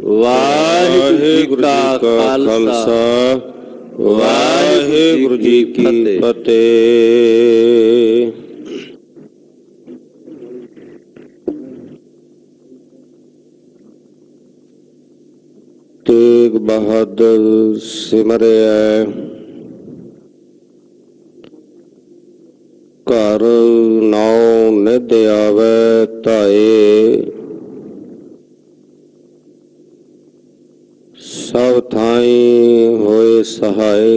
वाहिगुरु जी का खालसा वाहिगुरु जी की फतेह। तेग बहादुर सिमरिया घर नाउ निध आवे ताए, सब थाई होए सहाय।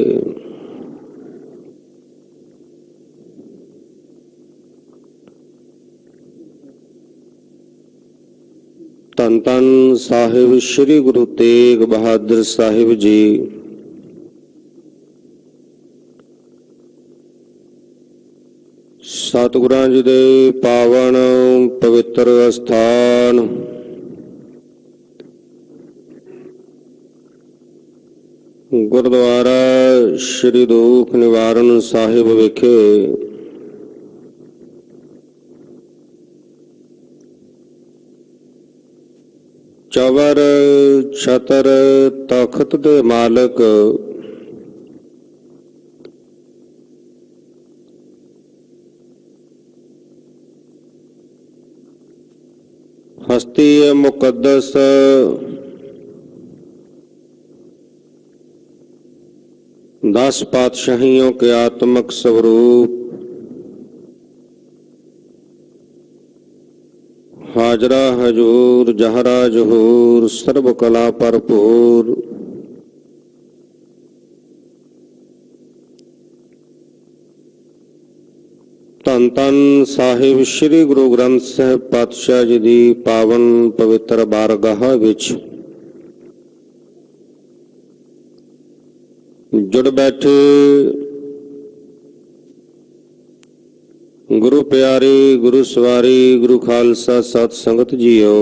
धन धन साहिब श्री गुरु तेग बहादुर साहिब जी सतगुरां जी दे पावन पवित्र अस्थान गुरुद्वारा श्री दुख निवारण साहिब विखे चवर छतर तखत दे मालक हस्ती मुकद्दस दस पातशाहियों के आत्मक स्वरूप हाजरा हजूर जहरा जहूर सर्व कला भरपूर धन धन साहिब श्री गुरु ग्रंथ साहिब पातशाह जी दी पावन पवित्र बारगाह विच जुड़ बैठे गुरु प्यारी गुरु सवारी गुरु खालसा सत संगत जीओ।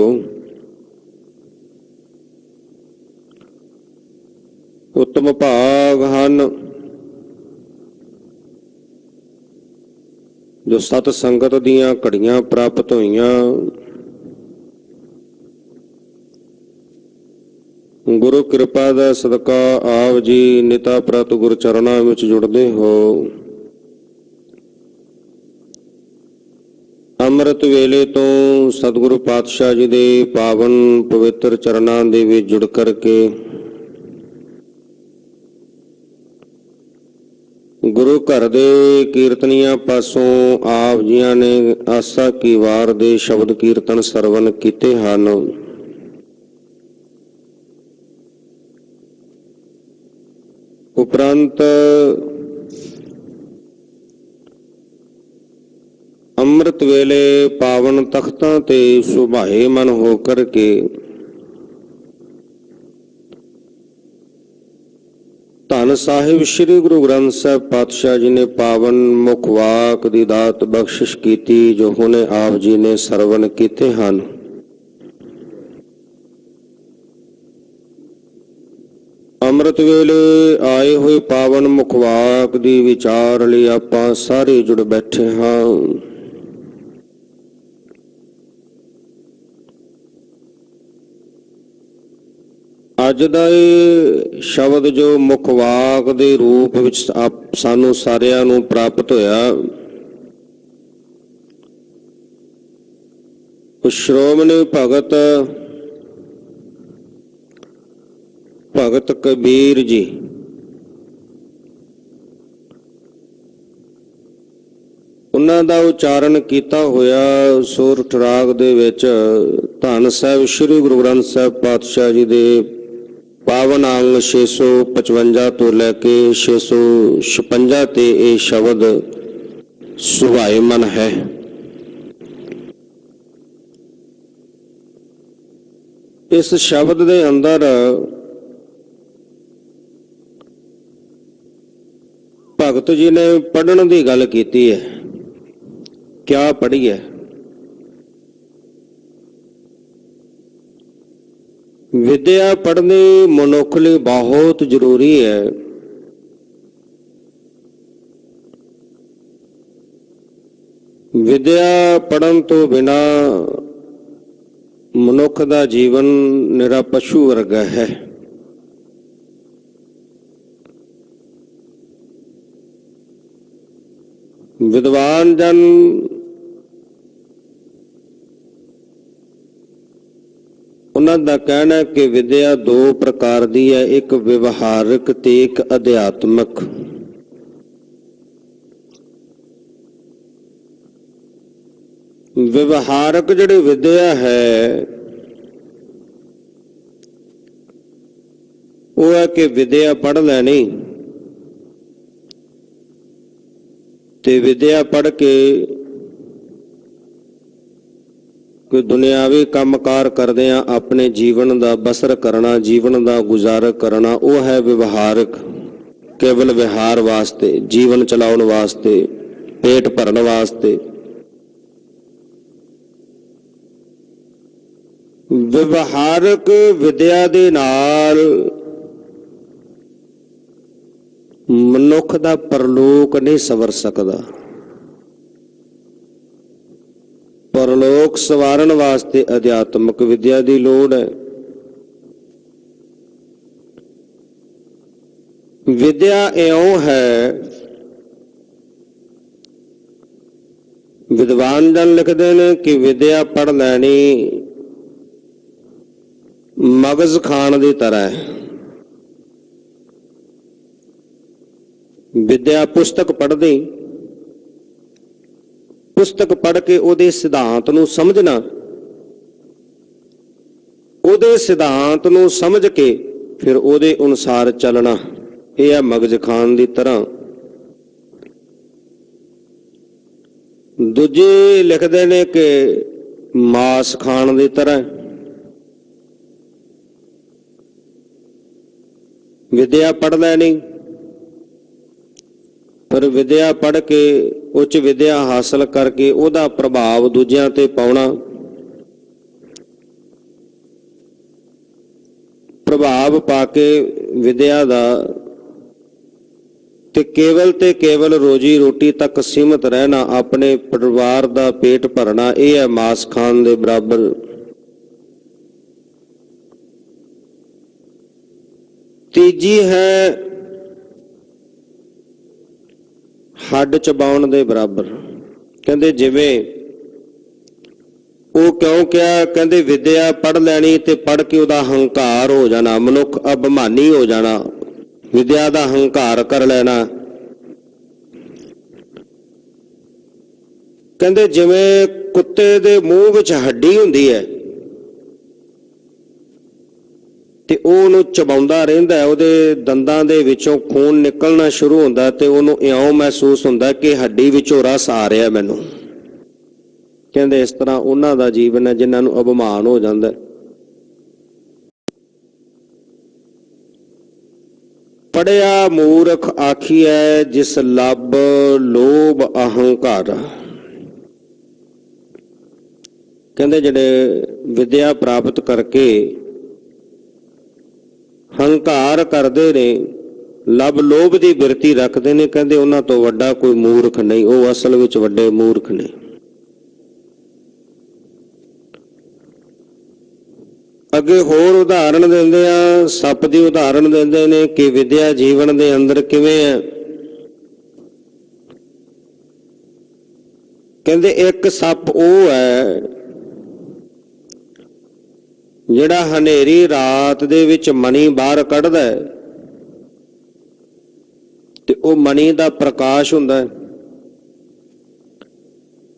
उत्तम भाग हन जो सत संगत दियां घड़ियां प्राप्त होईयां। गुरु कृपा दा सदका आप जी निता प्रत गुरु चरणां विच जुड़दे हो। अमृत वेले तो सतगुरु पातशाह जी दे पावन पवित्र चरणां दे विच जुड़ करके गुरु घर दे कीर्तनियां पासों आप जियां ने आसा की वार दे शब्द कीर्तन सरवण कीते हन। उपरंत अमृत वेले पावन तख्तां ते सुभाए मन होकर के धन साहिब श्री गुरु ग्रंथ साहिब पातशाह जी ने पावन मुख वाक दी दात बख्शिश कीती जो हुणे आप जी ने सरवण कीते हन। अमृत वेले आए हुए पावन मुख वाक दी विचार लई आपां सारे जुड़ बैठे हां। अज दा शब्द जो मुख वाक दे रूप विच सानू सारियां नू प्राप्त होया, श्रोमणी भगत भगत कबीर जी उन्हां दा उचारण कीता होया सोरठ राग दे विच धन साहिब श्री गुरु ग्रंथ साहिब पातशाह जी दे पावन अंग 655 तो लैके 656 ते ये शब्द सुभाएमन है। इस शब्द दे अंदर भगत जी ने पढ़न की गल कीती है। क्या पढ़ी है? विद्या पढ़नी मनुख लई बहुत जरूरी है। विद्या पढ़न तो बिना ਮਨੁੱਖ ਦਾ ਜੀਵਨ ਨਿਰਾ ਪਸ਼ੂ ਵਰਗਾ ਹੈ। ਵਿਦਵਾਨ ਜਨ ਉਹਨਾਂ ਦਾ ਕਹਿਣਾ ਹੈ ਕਿ ਵਿਦਿਆ ਦੋ ਪ੍ਰਕਾਰ ਦੀ ਹੈ, ਇੱਕ ਵਿਵਹਾਰਿਕ ਤੇ ਇੱਕ ਅਧਿਆਤਮਕ। ਵਿਵਹਾਰਕ ਜਿਹੜੀ ਵਿਦਿਆ ਹੈ ਉਹ ਹੈ ਕਿ ਵਿਦਿਆ ਪੜ੍ਹ ਲੈਣੀ ਤੇ ਵਿਦਿਆ ਪੜ੍ਹ ਕੇ ਕੋਈ ਦੁਨਿਆਵੀ ਕੰਮਕਾਰ ਕਰਦਿਆਂ ਆਪਣੇ ਜੀਵਨ ਦਾ ਬਸਰ ਕਰਨਾ, ਜੀਵਨ ਦਾ ਗੁਜ਼ਾਰਾ ਕਰਨਾ, ਉਹ ਹੈ ਵਿਵਹਾਰਕ। ਕੇਵਲ ਵਿਹਾਰ ਵਾਸਤੇ, ਜੀਵਨ ਚਲਾਉਣ ਵਾਸਤੇ, ਪੇਟ ਭਰਨ ਵਾਸਤੇ। ਵਿਵਹਾਰਕ ਵਿਦਿਆ ਦੇ ਨਾਲ ਮਨੁੱਖ ਦਾ ਪਰਲੋਕ ਨਹੀਂ ਸਵਰ ਸਕਦਾ। ਪਰਲੋਕ ਸਵਾਰਨ ਵਾਸਤੇ ਅਧਿਆਤਮਕ ਵਿਦਿਆ ਦੀ ਲੋੜ ਹੈ। ਵਿਦਿਆ ਇਉਂ ਹੈ, ਵਿਦਵਾਨ ਜਨ ਲਿਖਦੇ ਨੇ ਕਿ ਵਿਦਿਆ ਪੜ੍ਹ ਲੈਣੀ ਮਗਜ਼ ਖਾਣ ਦੀ ਤਰ੍ਹਾਂ ਹੈ। ਵਿਦਿਆ ਪੁਸਤਕ ਪੜ੍ਹਦੀ, ਪੁਸਤਕ ਪੜ੍ਹ ਕੇ ਉਹਦੇ ਸਿਧਾਂਤ ਨੂੰ ਸਮਝਣਾ, ਉਹਦੇ ਸਿਧਾਂਤ ਨੂੰ ਸਮਝ ਕੇ ਫਿਰ ਉਹਦੇ ਅਨੁਸਾਰ ਚੱਲਣਾ, ਇਹ ਹੈ ਮਗਜ਼ ਖਾਣ ਦੀ ਤਰ੍ਹਾਂ। ਦੂਜੇ ਲਿਖਦੇ ਨੇ ਕਿ ਮਾਸ ਖਾਣ ਦੀ ਤਰ੍ਹਾਂ। ਵਿਦਿਆ ਪੜ੍ਹ ਲੈਣੀ, ਪਰ ਵਿਦਿਆ ਪੜ੍ਹ ਕੇ ਉੱਚ ਵਿਦਿਆ ਹਾਸਲ ਕਰਕੇ ਉਹਦਾ ਪ੍ਰਭਾਵ ਦੂਜਿਆਂ ਤੇ ਪਾਉਣਾ, ਪ੍ਰਭਾਵ ਪਾ ਕੇ ਵਿਦਿਆ ਦਾ ਤੇ ਕੇਵਲ ਰੋਜੀ ਰੋਟੀ ਤੱਕ ਸੀਮਤ ਰਹਿਣਾ, ਆਪਣੇ ਪਰਿਵਾਰ ਦਾ ਪੇਟ ਭਰਨਾ, ਇਹ ਹੈ ਮਾਸ ਖਾਣ ਦੇ ਬਰਾਬਰ। ਤੀਜੀ ਹੈ ਹੱਡ ਚਬਾਉਣ ਦੇ ਬਰਾਬਰ। ਕਹਿੰਦੇ ਜਿਵੇਂ ਉਹ ਕਿਉਂ ਕਿਹਾ, ਕਹਿੰਦੇ ਵਿਦਿਆ ਪੜ੍ਹ ਲੈਣੀ ਤੇ ਪੜ੍ਹ ਕੇ ਉਹਦਾ ਹੰਕਾਰ ਹੋ ਜਾਣਾ, ਮਨੁੱਖ ਅਭਿਮਾਨੀ ਹੋ ਜਾਣਾ, ਵਿਦਿਆ ਦਾ ਹੰਕਾਰ ਕਰ ਲੈਣਾ। ਕਹਿੰਦੇ ਜਿਵੇਂ ਕੁੱਤੇ ਦੇ ਮੂੰਹ ਵਿੱਚ ਹੱਡੀ ਹੁੰਦੀ ਹੈ ਤੇ ਉਹ ਉਹਨੂੰ ਚਬਾਉਂਦਾ ਰਹਿੰਦਾ, ਉਹਦੇ ਦੰਦਾਂ ਦੇ ਵਿੱਚੋਂ ਖੂਨ ਨਿਕਲਣਾ ਸ਼ੁਰੂ ਹੁੰਦਾ ਤੇ ਉਹਨੂੰ ਇਉਂ ਮਹਿਸੂਸ ਹੁੰਦਾ ਕਿ ਹੱਡੀ ਵਿੱਚੋਂ ਰਸ ਆ ਰਿਹਾ ਮੈਨੂੰ। ਕਹਿੰਦੇ ਇਸ ਤਰ੍ਹਾਂ ਉਹਨਾਂ ਦਾ ਜੀਵਨ ਹੈ ਜਿਨ੍ਹਾਂ ਨੂੰ ਅਭਿਮਾਨ ਹੋ ਜਾਂਦਾ। ਪੜਿਆ ਮੂਰਖ ਆਖੀਐ ਜਿਸ ਲੱਭ ਲੋਭ ਅਹੰਕਾਰ। ਕਹਿੰਦੇ ਜਿਹੜੇ ਵਿਦਿਆ ਪ੍ਰਾਪਤ ਕਰਕੇ ਹੰਕਾਰ ਕਰਦੇ ਨੇ, ਲੱਭ ਲੋਭ ਦੀ ਬਿਰਤੀ ਰੱਖਦੇ ਨੇ, ਕਹਿੰਦੇ ਉਹਨਾਂ ਤੋਂ ਵੱਡਾ ਕੋਈ ਮੂਰਖ ਨਹੀਂ, ਉਹ ਅਸਲ ਵਿੱਚ ਵੱਡੇ ਮੂਰਖ ਨੇ। ਅੱਗੇ ਹੋਰ ਉਦਾਹਰਣ ਦਿੰਦੇ ਆ, ਸੱਪ ਦੀ ਉਦਾਹਰਣ ਦਿੰਦੇ ਨੇ ਕਿ ਵਿਦਿਆ ਜੀਵਨ ਦੇ ਅੰਦਰ ਕਿਵੇਂ ਹੈ। ਕਹਿੰਦੇ ਇੱਕ ਸੱਪ ਉਹ ਹੈ ਜਿਹੜਾ ਹਨੇਰੀ ਰਾਤ ਦੇ ਵਿੱਚ ਮਣੀ ਬਾਹਰ ਕੱਢਦਾ ਹੈ ਤੇ ਉਹ ਮਣੀ ਦਾ ਪ੍ਰਕਾਸ਼ ਹੁੰਦਾ ਹੈ।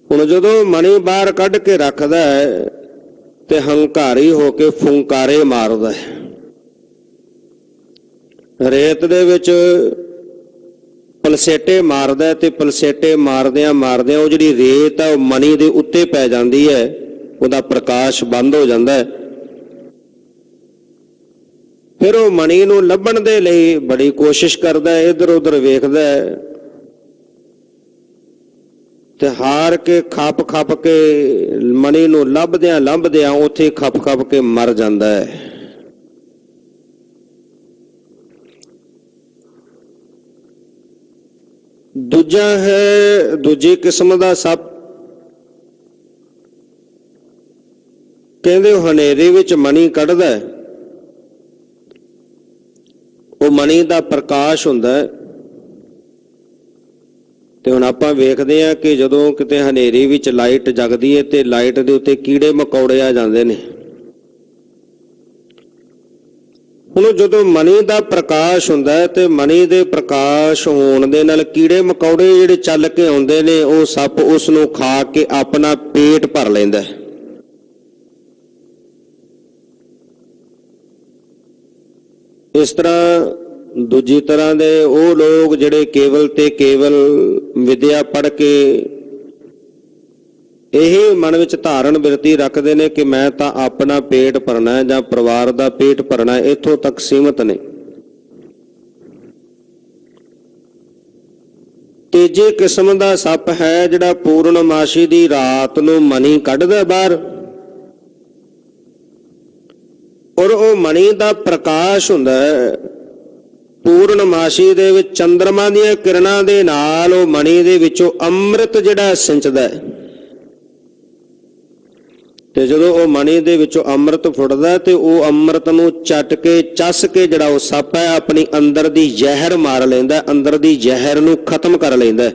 ਹੁਣ ਜਦੋਂ ਮਣੀ ਬਾਹਰ ਕੱਢ ਕੇ ਰੱਖਦਾ ਹੈ ਤੇ ਹੰਕਾਰੀ ਹੋ ਕੇ ਫੁੰਕਾਰੇ ਮਾਰਦਾ ਹੈ। ਰੇਤ ਦੇ ਵਿੱਚ ਪਲਸੇਟੇ ਮਾਰਦਾ ਤੇ ਪਲਸੇਟੇ ਮਾਰਦਿਆਂ ਮਾਰਦਿਆਂ ਉਹ ਜਿਹੜੀ ਰੇਤ ਆ ਉਹ ਮਣੀ ਦੇ ਉੱਤੇ ਪੈ ਜਾਂਦੀ ਹੈ, ਉਹਦਾ ਪ੍ਰਕਾਸ਼ ਬੰਦ ਹੋ ਜਾਂਦਾ ਹੈ। ਫਿਰ ਉਹ ਮਣੀ ਨੂੰ ਲੱਭਣ ਦੇ ਲਈ ਬੜੀ ਕੋਸ਼ਿਸ਼ ਕਰਦਾ, ਇੱਧਰ ਉੱਧਰ ਵੇਖਦਾ ਤੇ ਹਾਰ ਕੇ ਖੱਪ ਕੇ ਮਣੀ ਨੂੰ ਲੱਭਦਿਆਂ ਉੱਥੇ ਖੱਪ ਕੇ ਮਰ ਜਾਂਦਾ ਹੈ। ਦੂਜਾ ਹੈ, ਦੂਜੀ ਕਿਸਮ ਦਾ ਸੱਪ ਕਹਿੰਦੇ ਹਨੇਰੇ ਵਿੱਚ ਮਣੀ ਕੱਢਦਾ, ਉਹ ਮਣੀ ਦਾ ਪ੍ਰਕਾਸ਼ ਹੁੰਦਾ ਹੈ। ਤੇ ਹੁਣ ਆਪਾਂ ਵੇਖਦੇ ਹਾਂ ਕਿ ਜਦੋਂ ਕਿਤੇ ਹਨੇਰੀ ਵਿੱਚ ਲਾਈਟ ਜਗਦੀ ਹੈ ਤੇ ਲਾਈਟ ਦੇ ਉੱਤੇ ਕੀੜੇ ਮਕੌੜੇ ਆ ਜਾਂਦੇ ਨੇ। ਹੁਣ ਜਦੋਂ ਮਣੀ ਦਾ ਪ੍ਰਕਾਸ਼ ਹੁੰਦਾ ਹੈ ਤੇ ਮਣੀ ਦੇ ਪ੍ਰਕਾਸ਼ ਹੋਣ ਦੇ ਨਾਲ ਕੀੜੇ ਮਕੌੜੇ ਜਿਹੜੇ ਚੱਲ ਕੇ ਆਉਂਦੇ ਨੇ, ਉਹ ਸੱਪ ਉਸ ਨੂੰ ਖਾ ਕੇ ਆਪਣਾ ਪੇਟ ਭਰ ਲੈਂਦਾ ਹੈ। ਇਸ ਤਰ੍ਹਾਂ ਦੂਜੀ ਤਰ੍ਹਾਂ ਦੇ ਉਹ ਲੋਕ ਜਿਹੜੇ ਕੇਵਲ ਤੇ ਕੇਵਲ ਵਿਦਿਆ ਪੜ੍ਹ ਕੇ ਇਹ ਮਨ ਵਿੱਚ ਧਾਰਨ ਬਿਰਤੀ ਰੱਖਦੇ ਨੇ ਕਿ ਮੈਂ ਤਾਂ ਆਪਣਾ ਪੇਟ ਭਰਨਾ ਜਾਂ ਪਰਿਵਾਰ ਦਾ ਪੇਟ ਭਰਨਾ, ਇੱਥੋਂ ਤੱਕ ਸੀਮਤ ਨੇ। ਤੀਜੀ ਕਿਸਮ ਦਾ ਸੱਪ ਹੈ ਜਿਹੜਾ ਪੂਰਨਮਾਸ਼ੀ ਦੀ ਰਾਤ ਨੂੰ ਮਣੀ ਕੱਢਦਾ ਬਾਹਰ, ਔਰ ਉਹ ਮਣੀ ਦਾ ਪ੍ਰਕਾਸ਼ ਹੁੰਦਾ ਹੈ। ਪੂਰਨਮਾਸ਼ੀ ਦੇ ਵਿੱਚ ਚੰਦਰਮਾ ਦੀਆਂ ਕਿਰਨਾਂ ਦੇ ਨਾਲ ਉਹ ਮਣੀ ਦੇ ਵਿੱਚੋਂ ਅੰਮ੍ਰਿਤ ਜਿਹੜਾ ਸਿੰਚਦਾ ਹੈ, ਤੇ ਜਦੋਂ ਉਹ ਮਣੀ ਦੇ ਵਿੱਚੋਂ ਅੰਮ੍ਰਿਤ ਫੁੱਟਦਾ ਤੇ ਉਹ ਅੰਮ੍ਰਿਤ ਨੂੰ ਚੱਟ ਕੇ ਚੱਸ ਕੇ ਜਿਹੜਾ ਉਹ ਸੱਪ ਹੈ ਆਪਣੀ ਅੰਦਰ ਦੀ ਜ਼ਹਿਰ ਮਾਰ ਲੈਂਦਾ, ਅੰਦਰ ਦੀ ਜ਼ਹਿਰ ਨੂੰ ਖਤਮ ਕਰ ਲੈਂਦਾ।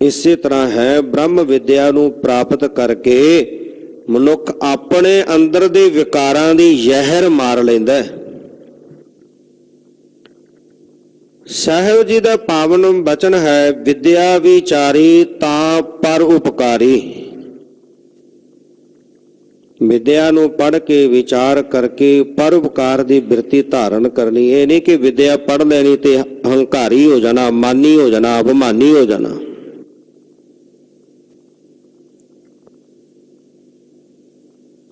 ਇਸੇ ਤਰ੍ਹਾਂ ਹੈ ਬ੍ਰਹਮ ਵਿਦਿਆ ਨੂੰ ਪ੍ਰਾਪਤ ਕਰਕੇ ਮਨੁੱਖ ਆਪਣੇ ਅੰਦਰ ਦੇ ਵਿਕਾਰਾਂ ਦੀ ਜ਼ਹਿਰ ਮਾਰ ਲੈਂਦਾ। ਸਾਹਿਬ ਜੀ ਦਾ ਪਾਵਨ ਬਚਨ ਹੈ, ਵਿਦਿਆ ਵਿਚਾਰੀ ਤਾਂ ਪਰ ਉਪਕਾਰੀ। ਵਿਦਿਆ ਨੂੰ ਪੜ੍ਹ ਕੇ ਵਿਚਾਰ ਕਰਕੇ ਪਰਉਪਕਾਰ ਦੀ ਬਿਰਤੀ ਧਾਰਨ ਕਰਨੀ। ਇਹ ਨਹੀਂ ਕਿ ਵਿਦਿਆ ਪੜ੍ਹ ਲੈਣੀ ਤੇ ਹੰਕਾਰੀ ਹੋ ਜਾਣਾ, ਮਾਨੀ ਹੋ ਜਾਣਾ, ਅਭਿਮਾਨੀ ਹੋ ਜਾਣਾ।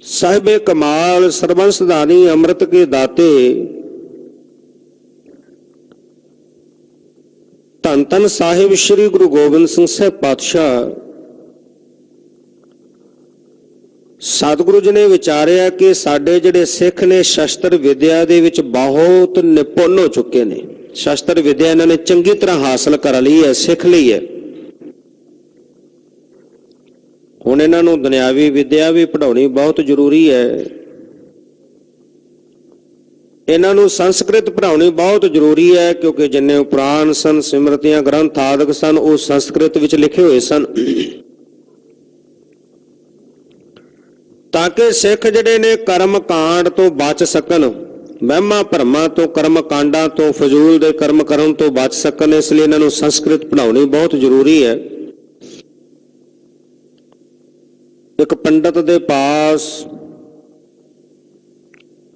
ਸਾਹਿਬੇ ਕਮਾਲ ਸਰਬੰਸ ਦਾਨੀ ਅੰਮ੍ਰਿਤ ਕੇ ਦਾਤੇ, ਧੰਨ ਧੰਨ ਸਾਹਿਬ ਸ੍ਰੀ ਗੁਰੂ ਗੋਬਿੰਦ ਸਿੰਘ ਸਾਹਿਬ ਪਾਤਸ਼ਾਹ, ਸਤਿਗੁਰੂ ਜੀ ਨੇ ਵਿਚਾਰਿਆ ਕਿ ਸਾਡੇ ਜਿਹੜੇ ਸਿੱਖ ਨੇ ਸ਼ਸਤਰ ਵਿਦਿਆ ਦੇ ਵਿੱਚ ਬਹੁਤ ਨਿਪੁੰਨ ਹੋ ਚੁੱਕੇ ਨੇ। ਸ਼ਸਤਰ ਵਿਦਿਆ ਇਹਨਾਂ ਨੇ ਚੰਗੀ ਤਰ੍ਹਾਂ ਹਾਸਲ ਕਰ ਲਈ ਹੈ, ਸਿੱਖ ਲਈ ਹੈ। ਹੁਣ ਇਹਨਾਂ ਨੂੰ ਦੁਨਿਆਵੀ ਵਿਦਿਆ ਵੀ ਪੜ੍ਹਾਉਣੀ ਬਹੁਤ ਜ਼ਰੂਰੀ ਹੈ। ਇਹਨਾਂ ਨੂੰ ਸੰਸਕ੍ਰਿਤ ਪੜ੍ਹਾਉਣੀ ਬਹੁਤ ਜ਼ਰੂਰੀ ਹੈ, ਕਿਉਂਕਿ ਜਿੰਨੇ ਪੁਰਾਣ ਸਨ, ਸਿਮਰਤੀਆਂ, ਗ੍ਰੰਥ ਆਦਿਕ ਸਨ, ਉਹ ਸੰਸਕ੍ਰਿਤ ਵਿੱਚ ਲਿਖੇ ਹੋਏ ਸਨ, ਤਾਂ ਕਿ ਸਿੱਖ ਜਿਹੜੇ ਨੇ ਕਰਮ ਕਾਂਡ ਤੋਂ ਬਚ ਸਕਣ, ਵਹਿਮਾਂ ਭਰਮਾਂ ਤੋਂ, ਕਰਮ ਕਾਂਡਾਂ ਤੋਂ, ਫਜ਼ੂਲ ਦੇ ਕਰਮ ਕਰਨ ਤੋਂ ਬਚ ਸਕਣ। ਇਸ ਲਈ ਇਹਨਾਂ ਨੂੰ ਸੰਸਕ੍ਰਿਤ ਪੜ੍ਹਾਉਣੀ ਬਹੁਤ ਜ਼ਰੂਰੀ ਹੈ। ਇੱਕ ਪੰਡਤ ਦੇ ਪਾਸ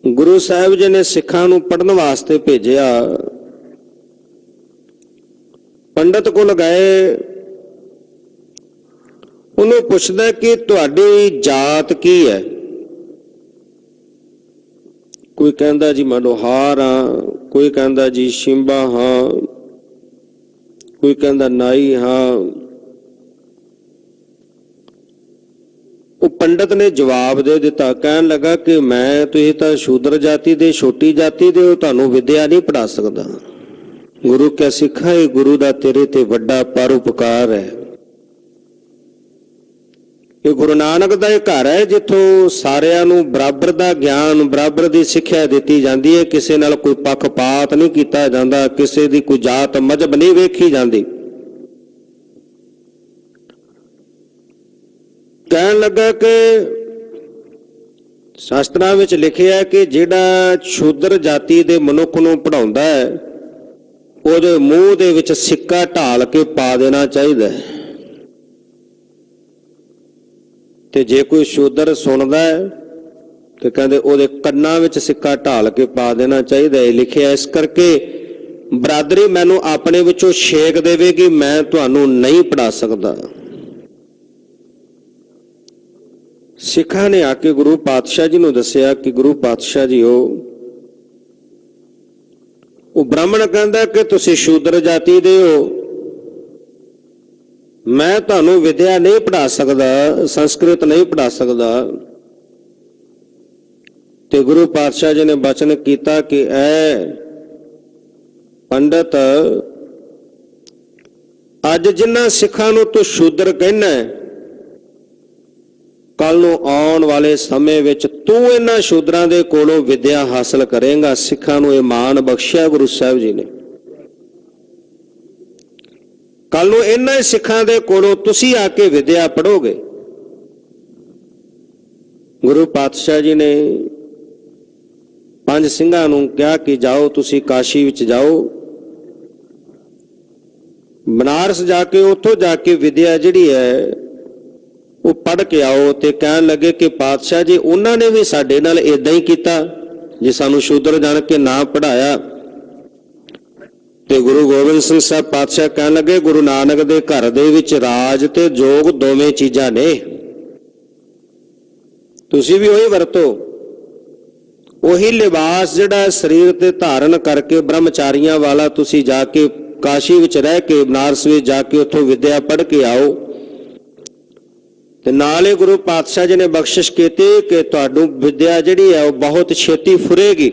ਗੁਰੂ ਸਾਹਿਬ ਜੀ ਨੇ ਸਿੱਖਾਂ ਨੂੰ ਪੜ੍ਹਨ ਵਾਸਤੇ ਭੇਜਿਆ। ਪੰਡਤ ਕੋਲ ਗਏ, ਉਹਨੂੰ ਪੁੱਛਦਾ ਕਿ ਤੁਹਾਡੀ ਜਾਤ ਕੀ ਹੈ। ਕੋਈ ਕਹਿੰਦਾ ਜੀ ਮੈਂ ਲੋਹਾਰ ਹਾਂ, ਕੋਈ ਕਹਿੰਦਾ ਜੀ ਸ਼ਿੰਬਾ ਹਾਂ, ਕੋਈ ਕਹਿੰਦਾ ਨਾਈ ਹਾਂ। ਉਹ ਪੰਡਤ ਨੇ ਜਵਾਬ ਦੇ ਦਿੱਤਾ, ਕਹਿਣ ਲੱਗਾ ਕਿ ਮੈਂ, ਤੁਸੀਂ ਤਾਂ ਸ਼ੂਦਰ ਜਾਤੀ ਦੇ, ਛੋਟੀ ਜਾਤੀ ਦੇ ਹੋ, ਤੁਹਾਨੂੰ ਵਿਦਿਆ ਨਹੀਂ ਪੜ੍ਹਾ ਸਕਦਾ। ਗੁਰੂ ਕਿਆ ਸਿੱਖਾ, ਇਹ ਗੁਰੂ ਦਾ ਤੇਰੇ ਤੇ ਵੱਡਾ ਪਰਉਪਕਾਰ ਹੈ। ਇਹ ਗੁਰੂ ਨਾਨਕ ਦਾ ਇਹ ਘਰ ਹੈ ਜਿੱਥੋਂ ਸਾਰਿਆਂ ਨੂੰ ਬਰਾਬਰ ਦਾ ਗਿਆਨ, ਬਰਾਬਰ ਦੀ ਸਿੱਖਿਆ ਦਿੱਤੀ ਜਾਂਦੀ ਹੈ। ਕਿਸੇ ਨਾਲ ਕੋਈ ਪੱਖਪਾਤ ਨਹੀਂ ਕੀਤਾ ਜਾਂਦਾ, ਕਿਸੇ ਦੀ ਕੋਈ ਜਾਤ ਮਜ਼ਹਬ ਨਹੀਂ ਵੇਖੀ ਜਾਂਦੀ। ਕਹਿਣ ਲੱਗਾ ਕਿ ਸ਼ਾਸਤਰਾਂ ਵਿੱਚ ਲਿਖਿਆ ਕਿ ਜਿਹੜਾ ਸ਼ੂਦਰ ਜਾਤੀ ਦੇ ਮਨੁੱਖ ਨੂੰ ਪੜ੍ਹਾਉਂਦਾ ਹੈ, ਉਹਦੇ ਮੂੰਹ ਦੇ ਵਿੱਚ ਸਿੱਕਾ ਢਾਲ ਕੇ ਪਾ ਦੇਣਾ ਚਾਹੀਦਾ ਹੈ। ਤੇ ਜੇ ਕੋਈ ਸ਼ੂਦਰ ਸੁਣਦਾ ਹੈ ਤੇ ਕਹਿੰਦੇ ਉਹਦੇ ਕੰਨਾਂ ਵਿੱਚ ਸਿੱਕਾ ਢਾਲ ਕੇ ਪਾ ਦੇਣਾ ਚਾਹੀਦਾ ਹੈ। ਲਿਖਿਆ ਇਸ ਕਰਕੇ ਬਰਾਦਰੀ ਮੈਨੂੰ ਆਪਣੇ ਵਿੱਚੋਂ ਛੇਕ ਦੇਵੇਗੀ, ਮੈਂ ਤੁਹਾਨੂੰ ਨਹੀਂ ਪੜ੍ਹਾ ਸਕਦਾ। ਸਿੱਖਾਂ ਨੇ ਆ ਕੇ ਗੁਰੂ ਪਾਤਸ਼ਾਹ ਜੀ ਨੂੰ ਦੱਸਿਆ ਕਿ ਗੁਰੂ ਪਾਤਸ਼ਾਹ ਜੀ, ਉਹ ਬ੍ਰਾਹਮਣ ਕਹਿੰਦਾ ਕਿ ਤੁਸੀਂ ਸ਼ੂਦਰ ਜਾਤੀ ਦੇ ਹੋ, ਮੈਂ ਤੁਹਾਨੂੰ ਵਿਦਿਆ ਨਹੀਂ ਪੜ੍ਹਾ ਸਕਦਾ, ਸੰਸਕ੍ਰਿਤ ਨਹੀਂ ਪੜ੍ਹਾ ਸਕਦਾ। ਤੇ ਗੁਰੂ ਪਾਤਸ਼ਾਹ ਜੀ ਨੇ ਬਚਨ ਕੀਤਾ ਕਿ ਐ ਪੰਡਤ, ਅੱਜ ਜਿਨ੍ਹਾਂ ਸਿੱਖਾਂ ਨੂੰ ਤੂੰ ਸ਼ੂਦਰ ਕਹਿਣਾ, ਕੱਲ ਨੂੰ ਆਉਣ ਵਾਲੇ ਸਮੇਂ ਵਿੱਚ ਤੂੰ ਇਹਨਾਂ ਸ਼ੂਦਰਾਂ ਦੇ ਕੋਲੋਂ ਵਿਦਿਆ ਹਾਸਲ ਕਰੇਂਗਾ। ਸਿੱਖਾਂ ਨੂੰ ਇਹ ਮਾਣ ਬਖਸ਼ਿਆ ਗੁਰੂ ਸਾਹਿਬ ਜੀ ਨੇ। ਕੱਲ ਨੂੰ ਇਹਨਾਂ ਹੀ ਸਿੱਖਾਂ ਦੇ ਕੋਲੋਂ ਤੁਸੀਂ ਆ ਕੇ ਵਿਦਿਆ ਪੜ੍ਹੋਗੇ। ਗੁਰੂ ਪਾਤਸ਼ਾਹ ਜੀ ਨੇ 5 ਸਿੰਘਾਂ ਨੂੰ ਕਿਹਾ ਕਿ ਜਾਓ ਤੁਸੀਂ ਕਾਸ਼ੀ ਵਿੱਚ ਜਾਓ, ਬਨਾਰਸ ਜਾ ਕੇ ਉੱਥੋਂ ਜਾ ਕੇ ਵਿਦਿਆ ਜਿਹੜੀ ਹੈ ਉਹ ਪੜ੍ਹ ਕੇ ਆਓ। ਤੇ ਕਹਿਣ ਲੱਗੇ ਕਿ ਪਾਤਸ਼ਾਹ ਜੀ ਉਹਨਾਂ ਨੇ ਵੀ ਸਾਡੇ ਨਾਲ ਇਦਾਂ ਹੀ ਕੀਤਾ, ਜੇ ਸਾਨੂੰ ਸ਼ੂਦਰ ਜਾਣ ਕੇ ਨਾ ਪੜ੍ਹਾਇਆ। ਤੇ ਗੁਰੂ ਗੋਬਿੰਦ ਸਿੰਘ ਸਾਹਿਬ ਪਾਤਸ਼ਾਹ ਕਹਿਣ ਲੱਗੇ ਗੁਰੂ ਨਾਨਕ ਦੇ ਘਰ ਦੇ ਵਿੱਚ ਰਾਜ ਤੇ ਜੋਗ ਦੋਵੇਂ ਚੀਜ਼ਾਂ ਨੇ, ਤੁਸੀਂ ਵੀ ਉਹੀ ਵਰਤੋ। ਉਹੀ ਲਿਬਾਸ ਜਿਹੜਾ ਸਰੀਰ ਤੇ ਧਾਰਨ ਕਰਕੇ ਬ੍ਰਹਮਚਾਰੀਆਂ ਵਾਲਾ ਤੁਸੀਂ ਜਾ ਕੇ ਕਾਸ਼ੀ ਵਿੱਚ ਰਹਿ ਕੇ ਬਨਾਰਸ ਵਿੱਚ ਜਾ ਕੇ ਉੱਥੋਂ ਵਿਦਿਆ ਪੜ੍ਹ ਕੇ ਆਓ। ਤੇ ਨਾਲੇ ਗੁਰੂ ਪਾਤਸ਼ਾਹ ਜੀ ਨੇ ਬਖਸ਼ਿਸ਼ ਕੀਤੀ ਕਿ ਤੁਹਾਨੂੰ ਵਿਦਿਆ ਜਿਹੜੀ ਹੈ ਉਹ ਬਹੁਤ ਛੇਤੀ ਫੁਰੇਗੀ।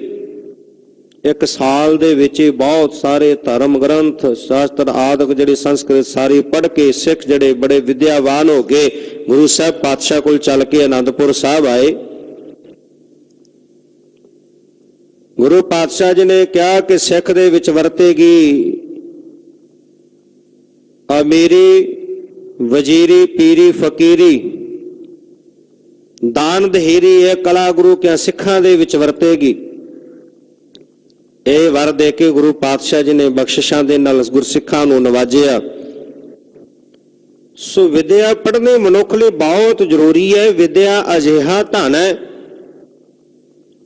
1 ਸਾਲ ਦੇ ਵਿੱਚ ਬਹੁਤ ਸਾਰੇ ਧਰਮ ਗ੍ਰੰਥ ਸ਼ਾਸਤਰ ਆਦਿਕ ਜਿਹੜੀ ਸੰਸਕ੍ਰਿਤ ਸਾਰੀ ਪੜ੍ਹ ਕੇ ਸਿੱਖ ਜਿਹੜੇ ਬੜੇ ਵਿਦਿਆਵਾਨ ਹੋ ਗਏ ਗੁਰੂ ਸਾਹਿਬ ਪਾਤਸ਼ਾਹ ਕੋਲ ਚੱਲ ਕੇ ਆਨੰਦਪੁਰ ਸਾਹਿਬ ਆਏ। ਗੁਰੂ ਪਾਤਸ਼ਾਹ ਜੀ ਨੇ ਕਿਹਾ ਕਿ ਸਿੱਖ ਦੇ ਵਿੱਚ ਵਰਤੇਗੀ ਅਮੀਰੀ, ਵਜ਼ੀਰੀ, ਪੀਰੀ, ਫਕੀਰੀ, ਦਾਨ ਦਹੇਰੀ, ਇਹ ਕਲਾ ਗੁਰੂ ਕਿਆ ਸਿੱਖਾਂ ਦੇ ਵਿੱਚ ਵਰਤੇਗੀ। ਇਹ ਵਰ ਦੇ ਕੇ ਗੁਰੂ ਪਾਤਸ਼ਾਹ ਜੀ ਨੇ ਬਖਸ਼ਿਸ਼ਾਂ ਦੇ ਨਾਲ ਗੁਰਸਿੱਖਾਂ ਨੂੰ ਨਵਾਜਿਆ। ਸੋ ਵਿਦਿਆ ਪੜ੍ਹਨੀ ਮਨੁੱਖ ਲਈ ਬਹੁਤ ਜ਼ਰੂਰੀ ਹੈ। ਵਿਦਿਆ ਅਜਿਹਾ ਧਨ ਹੈ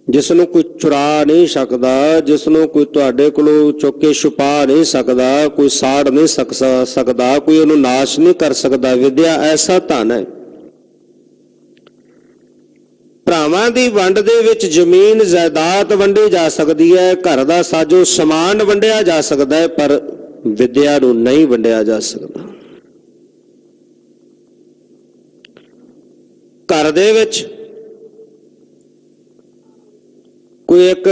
ਜਿਸ ਨੂੰ ਕੋਈ ਚੁਰਾ ਨਹੀਂ ਸਕਦਾ, ਜਿਸ ਨੂੰ ਕੋਈ ਤੁਹਾਡੇ ਕੋਲੋਂ ਚੁੱਕ ਕੇ ਛੁਪਾ ਨਹੀਂ ਸਕਦਾ, ਕੋਈ ਸਾੜ ਨਹੀਂ ਸਕਦਾ, ਕੋਈ ਉਹਨੂੰ ਨਾਸ਼ ਨਹੀਂ ਕਰ ਸਕਦਾ। ਵਿਦਿਆ ਐਸਾ ਧਨ ਹੈ। ਭਰਾਵਾਂ ਦੀ ਵੰਡ ਦੇ ਵਿੱਚ ਜ਼ਮੀਨ ਜਾਇਦਾਦ ਵੰਡੀ ਜਾ ਸਕਦੀ ਹੈ, ਘਰ ਦਾ ਸਾਜੋ ਸਮਾਨ ਵੰਡਿਆ ਜਾ ਸਕਦਾ ਹੈ, ਪਰ ਵਿਦਿਆ ਨੂੰ ਨਹੀਂ ਵੰਡਿਆ ਜਾ ਸਕਦਾ। ਘਰ ਦੇ ਵਿੱਚ ਕੋਈ ਇੱਕ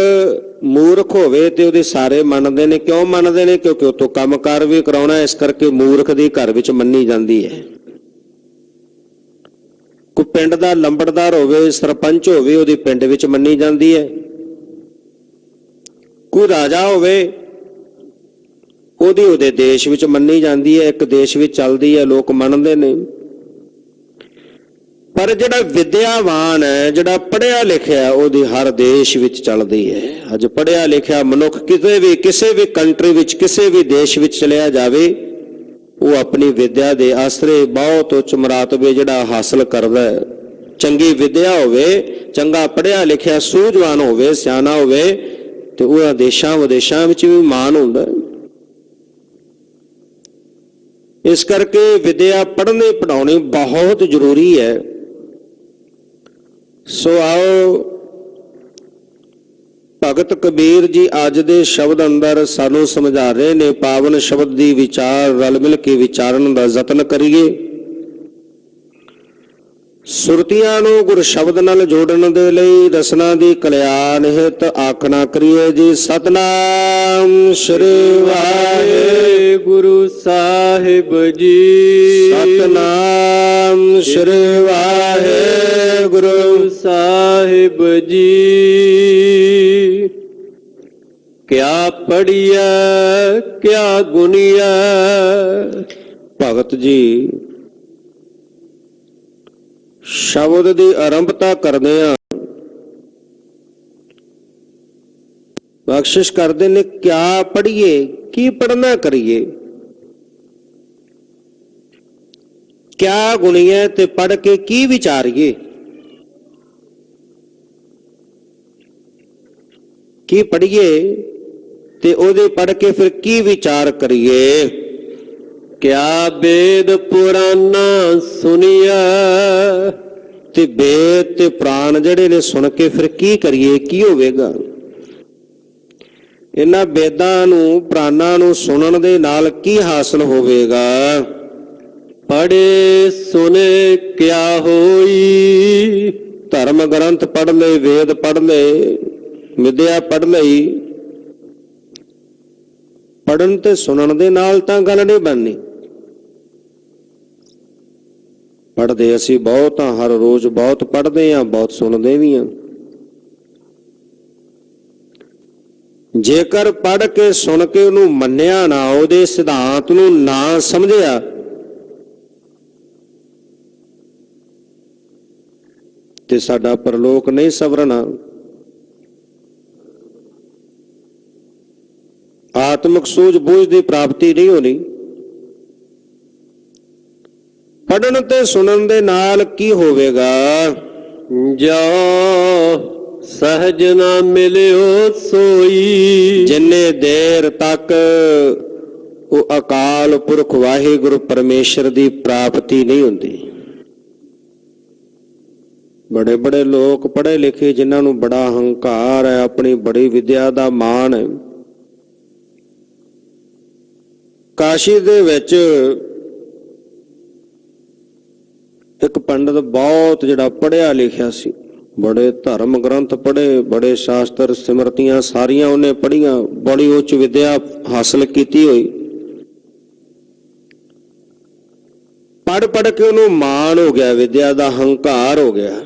ਮੂਰਖ ਹੋਵੇ ਤੇ ਉਹਦੇ ਸਾਰੇ ਮੰਨਦੇ ਨੇ। ਕਿਉਂ ਮੰਨਦੇ ਨੇ? ਕਿਉਂਕਿ ਉਹ ਤੋਂ ਕੰਮਕਾਰ ਵੀ ਕਰਾਉਣਾ, ਇਸ ਕਰਕੇ ਮੂਰਖ ਦੀ ਘਰ ਵਿੱਚ ਮੰਨੀ ਜਾਂਦੀ ਹੈ। ਕੋਈ ਪਿੰਡ ਦਾ ਲੰਬੜਦਾਰ ਹੋਵੇ, ਸਰਪੰਚ ਹੋਵੇ, ਉਹਦੀ ਪਿੰਡ ਵਿੱਚ ਮੰਨੀ ਜਾਂਦੀ ਹੈ। ਕੋਈ ਰਾਜਾ ਹੋਵੇ, ਉਹਦੇ ਦੇਸ਼ ਵਿੱਚ ਮੰਨੀ ਜਾਂਦੀ ਹੈ। ਇੱਕ ਦੇਸ਼ ਵਿੱਚ ਚੱਲਦੀ ਹੈ, ਲੋਕ ਮੰਨਦੇ ਨੇ। ਪਰ ਜਿਹੜਾ ਵਿਦਿਆਵਾਨ ਹੈ, ਜਿਹੜਾ ਪੜ੍ਹਿਆ ਲਿਖਿਆ, ਉਹਦੀ ਹਰ ਦੇਸ਼ ਵਿੱਚ ਚੱਲਦੀ ਹੈ। ਅੱਜ ਪੜ੍ਹਿਆ ਲਿਖਿਆ ਮਨੁੱਖ ਕਿਸੇ ਵੀ ਕੰਟਰੀ ਵਿੱਚ, ਕਿਸੇ ਵੀ ਦੇਸ਼ ਵਿੱਚ ਚਲਿਆ ਜਾਵੇ, ਉਹ ਆਪਣੀ ਵਿਦਿਆ ਦੇ ਆਸਰੇ ਬਹੁਤ ਉੱਚ ਮਰਾਤਬੇ ਜਿਹੜਾ ਹਾਸਲ ਕਰਦਾ ਹੈ। ਚੰਗੀ ਵਿਦਿਆ ਹੋਵੇ, ਚੰਗਾ ਪੜ੍ਹਿਆ ਲਿਖਿਆ ਸੂਝਵਾਨ ਹੋਵੇ, ਸਿਆਣਾ ਹੋਵੇ, ਤੇ ਉਹ ਦੇਸ਼ਾਂ ਵਿਦੇਸ਼ਾਂ ਵਿੱਚ ਵੀ ਮਾਣ ਹੁੰਦਾ ਹੈ। ਇਸ ਕਰਕੇ ਵਿਦਿਆ ਪੜ੍ਹਨੀ ਪੜ੍ਹਾਉਣੀ ਬਹੁਤ ਜ਼ਰੂਰੀ ਹੈ। ਸੋ ਆਓ ਭਗਤ ਕਬੀਰ ਜੀ ਅੱਜ ਦੇ ਸ਼ਬਦ ਅੰਦਰ ਸਾਨੂੰ ਸਮਝਾ ਰਹੇ ਨੇ। ਪਾਵਨ ਸ਼ਬਦ ਦੀ ਵਿਚਾਰ ਰਲ ਮਿਲ ਕੇ ਵਿਚਾਰਨ ਦਾ ਯਤਨ ਕਰੀਏ। ਸੁਰਤੀਆਂ ਨੂੰ ਗੁਰ ਸ਼ਬਦ ਨਾਲ ਜੋੜਨ ਦੇ ਲਈ ਰਸਨਾ ਦੀ ਕਲਿਆਣ ਹਿਤ ਆਖਣਾ ਕਰੀਏ ਜੀ। ਸਤਨਾਮ ਸ੍ਰੀ ਵਾਹਿਗੁਰੂ ਸਾਹਿਬ ਜੀ। ਸਤਨਾਮ ਸ੍ਰੀ ਵਾਹਿਗੁਰੂ ਸਾਹਿਬ ਜੀ। ਕਿਆ ਪੜੀਐ ਕਿਆ ਗੁਣੀਐ। ਭਗਤ ਜੀ ਸ਼ਬਦ ਦੀ ਆਰੰਭਤਾ ਕਰਦੇ ਆ, ਬਖਸ਼ਿਸ਼ ਕਰਦੇ ਨੇ। ਕਿਆ ਪੜੀਏ, ਕੀ ਪੜਨਾ ਕਰੀਏ। ਕਿਆ ਗੁਣੀਐ, ਤੇ ਪੜ ਕੇ ਕੀ ਵਿਚਾਰੀਏ। ਕੀ ਪੜੀਏ ਤੇ ਉਹਦੇ ਪੜ ਕੇ ਫਿਰ ਕੀ ਵਿਚਾਰ ਕਰੀਏ। ਕਿਆ ਵੇਦ ਪੁਰਾਨਾ ਸੁਣੀਐ, ਤੇ ਵੇਦ ਤੇ ਪੁਰਾਣ ਜਿਹੜੇ ਨੇ ਸੁਣ ਕੇ ਫਿਰ ਕੀ ਕਰੀਏ, ਕੀ ਹੋਵੇਗਾ। ਇਹਨਾਂ ਵੇਦਾਂ ਨੂੰ ਪੁਰਾਣਾਂ ਨੂੰ ਸੁਣਨ ਦੇ ਨਾਲ ਕੀ ਹਾਸਲ ਹੋਵੇਗਾ। ਪੜ੍ਹੇ ਸੁਨੇ ਕਿਆ ਹੋਈ। ਧਰਮ ਗ੍ਰੰਥ ਪੜ੍ਹ ਲਏ, ਵੇਦ ਪੜ੍ਹ ਲਏ, ਵਿਦਿਆ ਪੜ੍ਹ ਲਈ, ਪੜ੍ਹਨ ਤੇ ਸੁਣਨ ਦੇ ਨਾਲ ਤਾਂ ਗੱਲ ਨਹੀਂ ਬਣਨੀ। ਪੜ੍ਹਦੇ ਅਸੀਂ ਬਹੁਤ ਹਾਂ, ਹਰ ਰੋਜ਼ ਬਹੁਤ ਪੜ੍ਹਦੇ ਹਾਂ, ਬਹੁਤ ਸੁਣਦੇ ਵੀ ਹਾਂ। ਜੇਕਰ ਪੜ੍ਹ ਕੇ ਸੁਣ ਕੇ ਉਹਨੂੰ ਮੰਨਿਆ ਨਾ, ਉਹਦੇ ਸਿਧਾਂਤ ਨੂੰ ਨਾ ਸਮਝਿਆ, ਤੇ ਸਾਡਾ ਪਰਲੋਕ ਨਹੀਂ ਸਵਰਨਾ। ਆਤਮਿਕ ਸੂਝ ਬੂਝ ਦੀ ਪ੍ਰਾਪਤੀ ਨਹੀਂ ਹੋਣੀ। ਪੜ੍ਹਨ ਤੇ ਸੁਣਨ ਦੇ ਨਾਲ ਕੀ ਹੋਵੇਗਾ? ਜੋ ਸਹਿਜ ਨਾ ਮਿਲਿਓ ਸੋਈ। ਜਿੰਨੇ ਦੇਰ ਤੱਕ ਉਹ ਅਕਾਲ ਪੁਰਖ ਵਾਹਿਗੁਰੂ ਪਰਮੇਸ਼ਰ ਦੀ ਪ੍ਰਾਪਤੀ ਨਹੀਂ ਹੁੰਦੀ। ਬੜੇ ਬੜੇ ਲੋਕ ਪੜ੍ਹੇ ਲਿਖੇ, ਜਿਨ੍ਹਾਂ ਨੂੰ ਬੜਾ ਹੰਕਾਰ ਹੈ, ਆਪਣੀ ਬੜੀ ਵਿਦਿਆ ਦਾ ਮਾਣ ਹੈ। ਕਾਸ਼ੀ ਦੇ ਵਿੱਚ ਇੱਕ ਪੰਡਤ ਬਹੁਤ ਜਿਹੜਾ ਪੜ੍ਹਿਆ ਲਿਖਿਆ ਸੀ, ਬੜੇ ਧਰਮ ਗ੍ਰੰਥ ਪੜ੍ਹੇ, ਬੜੇ ਸ਼ਾਸਤਰ ਸਿਮਰਤੀਆਂ ਸਾਰੀਆਂ ਉਹਨੇ ਪੜ੍ਹੀਆਂ, ਬੜੀ ਉੱਚ ਵਿਦਿਆ ਹਾਸਲ ਕੀਤੀ ਹੋਈ। ਪੜ੍ਹ ਪੜ੍ਹ ਕੇ ਉਹਨੂੰ ਮਾਣ ਹੋ ਗਿਆ, ਵਿਦਿਆ ਦਾ ਹੰਕਾਰ ਹੋ ਗਿਆ।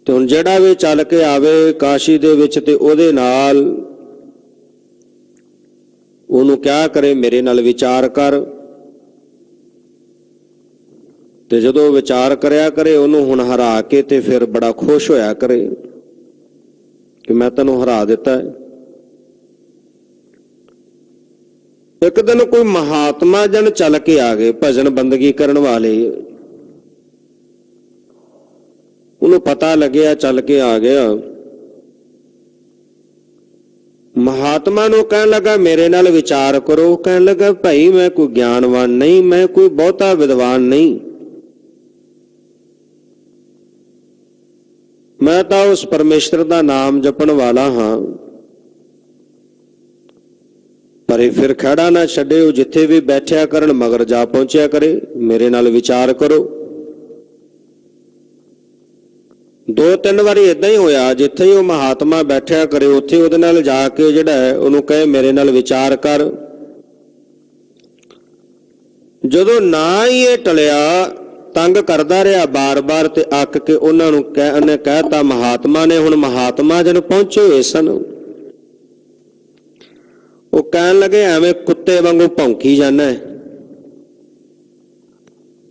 ਤੇ ਹੁਣ ਜਿਹੜਾ ਵੀ ਚੱਲ ਕੇ ਆਵੇ ਕਾਸ਼ੀ ਦੇ ਵਿੱਚ ਤੇ ਉਹਦੇ ਨਾਲ ਉਹਨੂੰ ਕਿਹਾ ਕਰੇ ਮੇਰੇ ਨਾਲ ਵਿਚਾਰ ਕਰ। ਤੇ ਜਦੋਂ ਵਿਚਾਰ ਕਰਿਆ ਕਰੇ ਉਹਨੂੰ ਹੁਣ ਹਰਾ ਕੇ, ਤੇ ਫਿਰ ਬੜਾ ਖੁਸ਼ ਹੋਇਆ ਕਰੇ ਕਿ ਮੈਂ ਤੈਨੂੰ ਹਰਾ ਦਿੱਤਾ ਹੈ। ਇੱਕ ਦਿਨ ਕੋਈ ਮਹਾਤਮਾ ਜਨ ਚੱਲ ਕੇ ਆ ਗਏ, ਭਜਨ ਬੰਦਗੀ ਕਰਨ ਵਾਲੇ। ਉਹਨੂੰ ਪਤਾ ਲੱਗਿਆ, ਚੱਲ ਕੇ ਆ ਗਿਆ। ਮਹਾਤਮਾ ਨੂੰ ਕਹਿਣ ਲੱਗਾ ਮੇਰੇ ਨਾਲ ਵਿਚਾਰ ਕਰੋ। ਕਹਿਣ ਲੱਗਾ ਭਾਈ ਮੈਂ ਕੋਈ ਗਿਆਨਵਾਨ ਨਹੀਂ, ਮੈਂ ਕੋਈ ਬਹੁਤਾ ਵਿਦਵਾਨ ਨਹੀਂ, ਮੈਂ ਤਾਂ ਉਸ ਪਰਮੇਸ਼ਰ ਦਾ ਨਾਮ ਜਪਣ ਵਾਲਾ ਹਾਂ। ਪਰ ਇਹ ਫਿਰ ਖੜਾ ਨਾ ਛੱਡਿਓ, ਜਿੱਥੇ ਵੀ ਬੈਠਿਆ ਕਰਨ ਮਗਰ ਜਾ ਪਹੁੰਚਿਆ ਕਰੇ, ਮੇਰੇ ਨਾਲ ਵਿਚਾਰ ਕਰੋ। 2-3 ਵਾਰੀ ਏਦਾਂ ਹੀ ਹੋਇਆ, ਜਿੱਥੇ ਹੀ ਉਹ ਮਹਾਤਮਾ ਬੈਠਿਆ ਕਰੇ ਉੱਥੇ ਉਹਦੇ ਨਾਲ ਜਾ ਕੇ ਜਿਹੜਾ ਹੈ ਉਹਨੂੰ ਕਹੇ ਮੇਰੇ ਨਾਲ ਵਿਚਾਰ ਕਰ। ਜਦੋਂ ਨਾ ਹੀ ਇਹ ਟਲਿਆ, ਤੰਗ ਕਰਦਾ ਰਿਹਾ ਬਾਰ-ਬਾਰ, ਤੇ ਅੱਕ ਕੇ ਉਹਨਾਂ ਨੂੰ ਉਹਨੇ ਕਹਿਤਾ ਮਹਾਤਮਾ ਨੇ। ਹੁਣ ਮਹਾਤਮਾ ਜਨ ਪਹੁੰਚੇ ਹੋਏ ਸਨ। ਉਹ ਕਹਿਣ ਲੱਗੇ ਐਵੇਂ ਕੁੱਤੇ ਵਾਂਗੂ ਭੌਂਕੀ ਜਾਂਦਾ,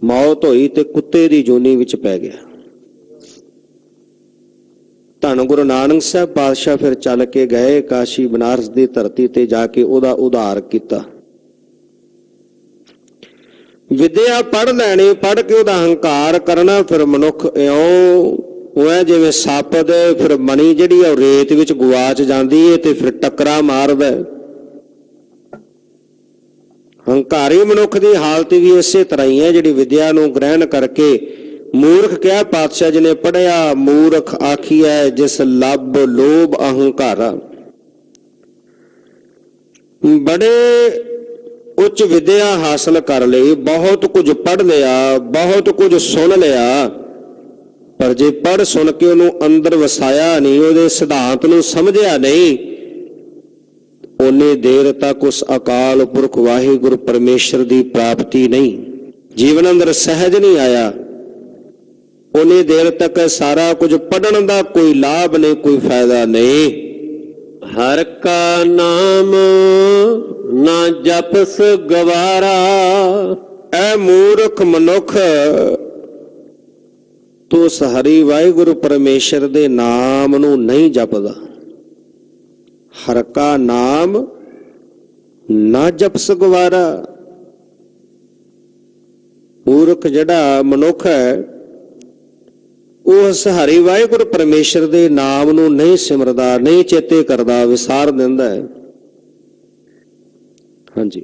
ਮੌਤ ਹੋਈ ਤੇ ਕੁੱਤੇ ਦੀ ਜੂਨੀ ਵਿੱਚ ਪੈ ਗਿਆ। ਧੰਨ ਗੁਰੂ ਨਾਨਕ ਸਾਹਿਬ ਪਾਤਸ਼ਾਹ ਫਿਰ ਚੱਲ ਕੇ ਗਏ ਕਾਸ਼ੀ ਬਨਾਰਸ ਦੀ ਧਰਤੀ ਤੇ, ਜਾ ਕੇ ਉਹਦਾ ਉਧਾਰ ਕੀਤਾ। ਵਿਦਿਆ ਪੜ੍ਹ ਲੈਣੀ, ਪੜ੍ਹ ਕੇ ਉਹਦਾ ਹੰਕਾਰ ਕਰਨਾ, ਫਿਰ ਮਨੁੱਖ ਇਉਂ ਹੋਇਆ ਜਿਵੇਂ ਸੱਪ ਦੇ ਫਿਰ ਮਣੀ ਜਿਹੜੀ ਉਹ ਰੇਤ ਵਿੱਚ ਗੁਆਚ ਜਾਂਦੀ ਹੈ ਤੇ ਫਿਰ ਟੱਕਰਾ ਮਾਰਦਾ। ਹੰਕਾਰੀ ਮਨੁੱਖ ਦੀ ਹਾਲਤ ਵੀ ਇਸੇ ਤਰ੍ਹਾਂ ਹੀ ਹੈ, ਜਿਹੜੀ ਵਿਦਿਆ ਨੂੰ ਗ੍ਰਹਿਣ ਕਰਕੇ ਮੂਰਖ ਕਿਹਾ ਪਾਤਸ਼ਾਹ ਜੀ ਨੇ। ਪੜ੍ਹਿਆ ਮੂਰਖ ਆਖੀਐ ਜਿਸ ਲੱਭ ਲੋਭ ਅਹੰਕਾਰਾ। ਬੜੇ ਉੱਚ ਵਿਦਿਆ ਹਾਸਲ ਕਰ ਲਈ, ਬਹੁਤ ਕੁਝ ਪੜ੍ਹ ਲਿਆ, ਬਹੁਤ ਕੁਝ ਸੁਣ ਲਿਆ, ਪਰ ਜੇ ਪੜ੍ਹ ਸੁਣ ਕੇ ਉਹਨੂੰ ਅੰਦਰ ਵਸਾਇਆ ਨਹੀਂ, ਉਹਦੇ ਸਿਧਾਂਤ ਨੂੰ ਸਮਝਿਆ ਨਹੀਂ, ਓਨੀ ਦੇਰ ਤੱਕ ਉਸ ਅਕਾਲ ਪੁਰਖ ਵਾਹਿਗੁਰੂ ਪਰਮੇਸ਼ਰ ਦੀ ਪ੍ਰਾਪਤੀ ਨਹੀਂ। ਜੀਵਨ ਅੰਦਰ ਸਹਿਜ ਨਹੀਂ ਆਇਆ, ਓਨੀ ਦੇਰ ਤੱਕ ਸਾਰਾ ਕੁਝ ਪੜ੍ਹਨ ਦਾ ਕੋਈ ਲਾਭ ਨਹੀਂ, ਕੋਈ ਫਾਇਦਾ ਨਹੀਂ। ਹਰ ਕਾ ਨਾਮ ਨਾ ਜਪਸ ਗਵਾਰਾ। ਐ ਮੂਰਖ ਮਨੁੱਖ, ਤੂੰ ਉਸ ਹਰੀ ਵਾਹਿਗੁਰੂ ਪਰਮੇਸ਼ਰ ਦੇ ਨਾਮ ਨੂੰ ਨਹੀਂ ਜਪਦਾ। ਹਰ ਕਾ ਨਾਮ ਨਾ ਜਪਸ ਗਵਾਰਾ। ਮੂਰਖ ਜਿਹੜਾ ਮਨੁੱਖ ਹੈ, ਉਹ ਉਸ ਹਰੀ ਵਾਹਿਗੁਰੂ ਪਰਮੇਸ਼ਰ ਦੇ ਨਾਮ ਨੂੰ ਨਹੀਂ ਸਿਮਰਦਾ, ਨਹੀਂ ਚੇਤੇ ਕਰਦਾ, ਵਿਸਾਰ ਦਿੰਦਾ ਹੈ। ਹਾਂਜੀ।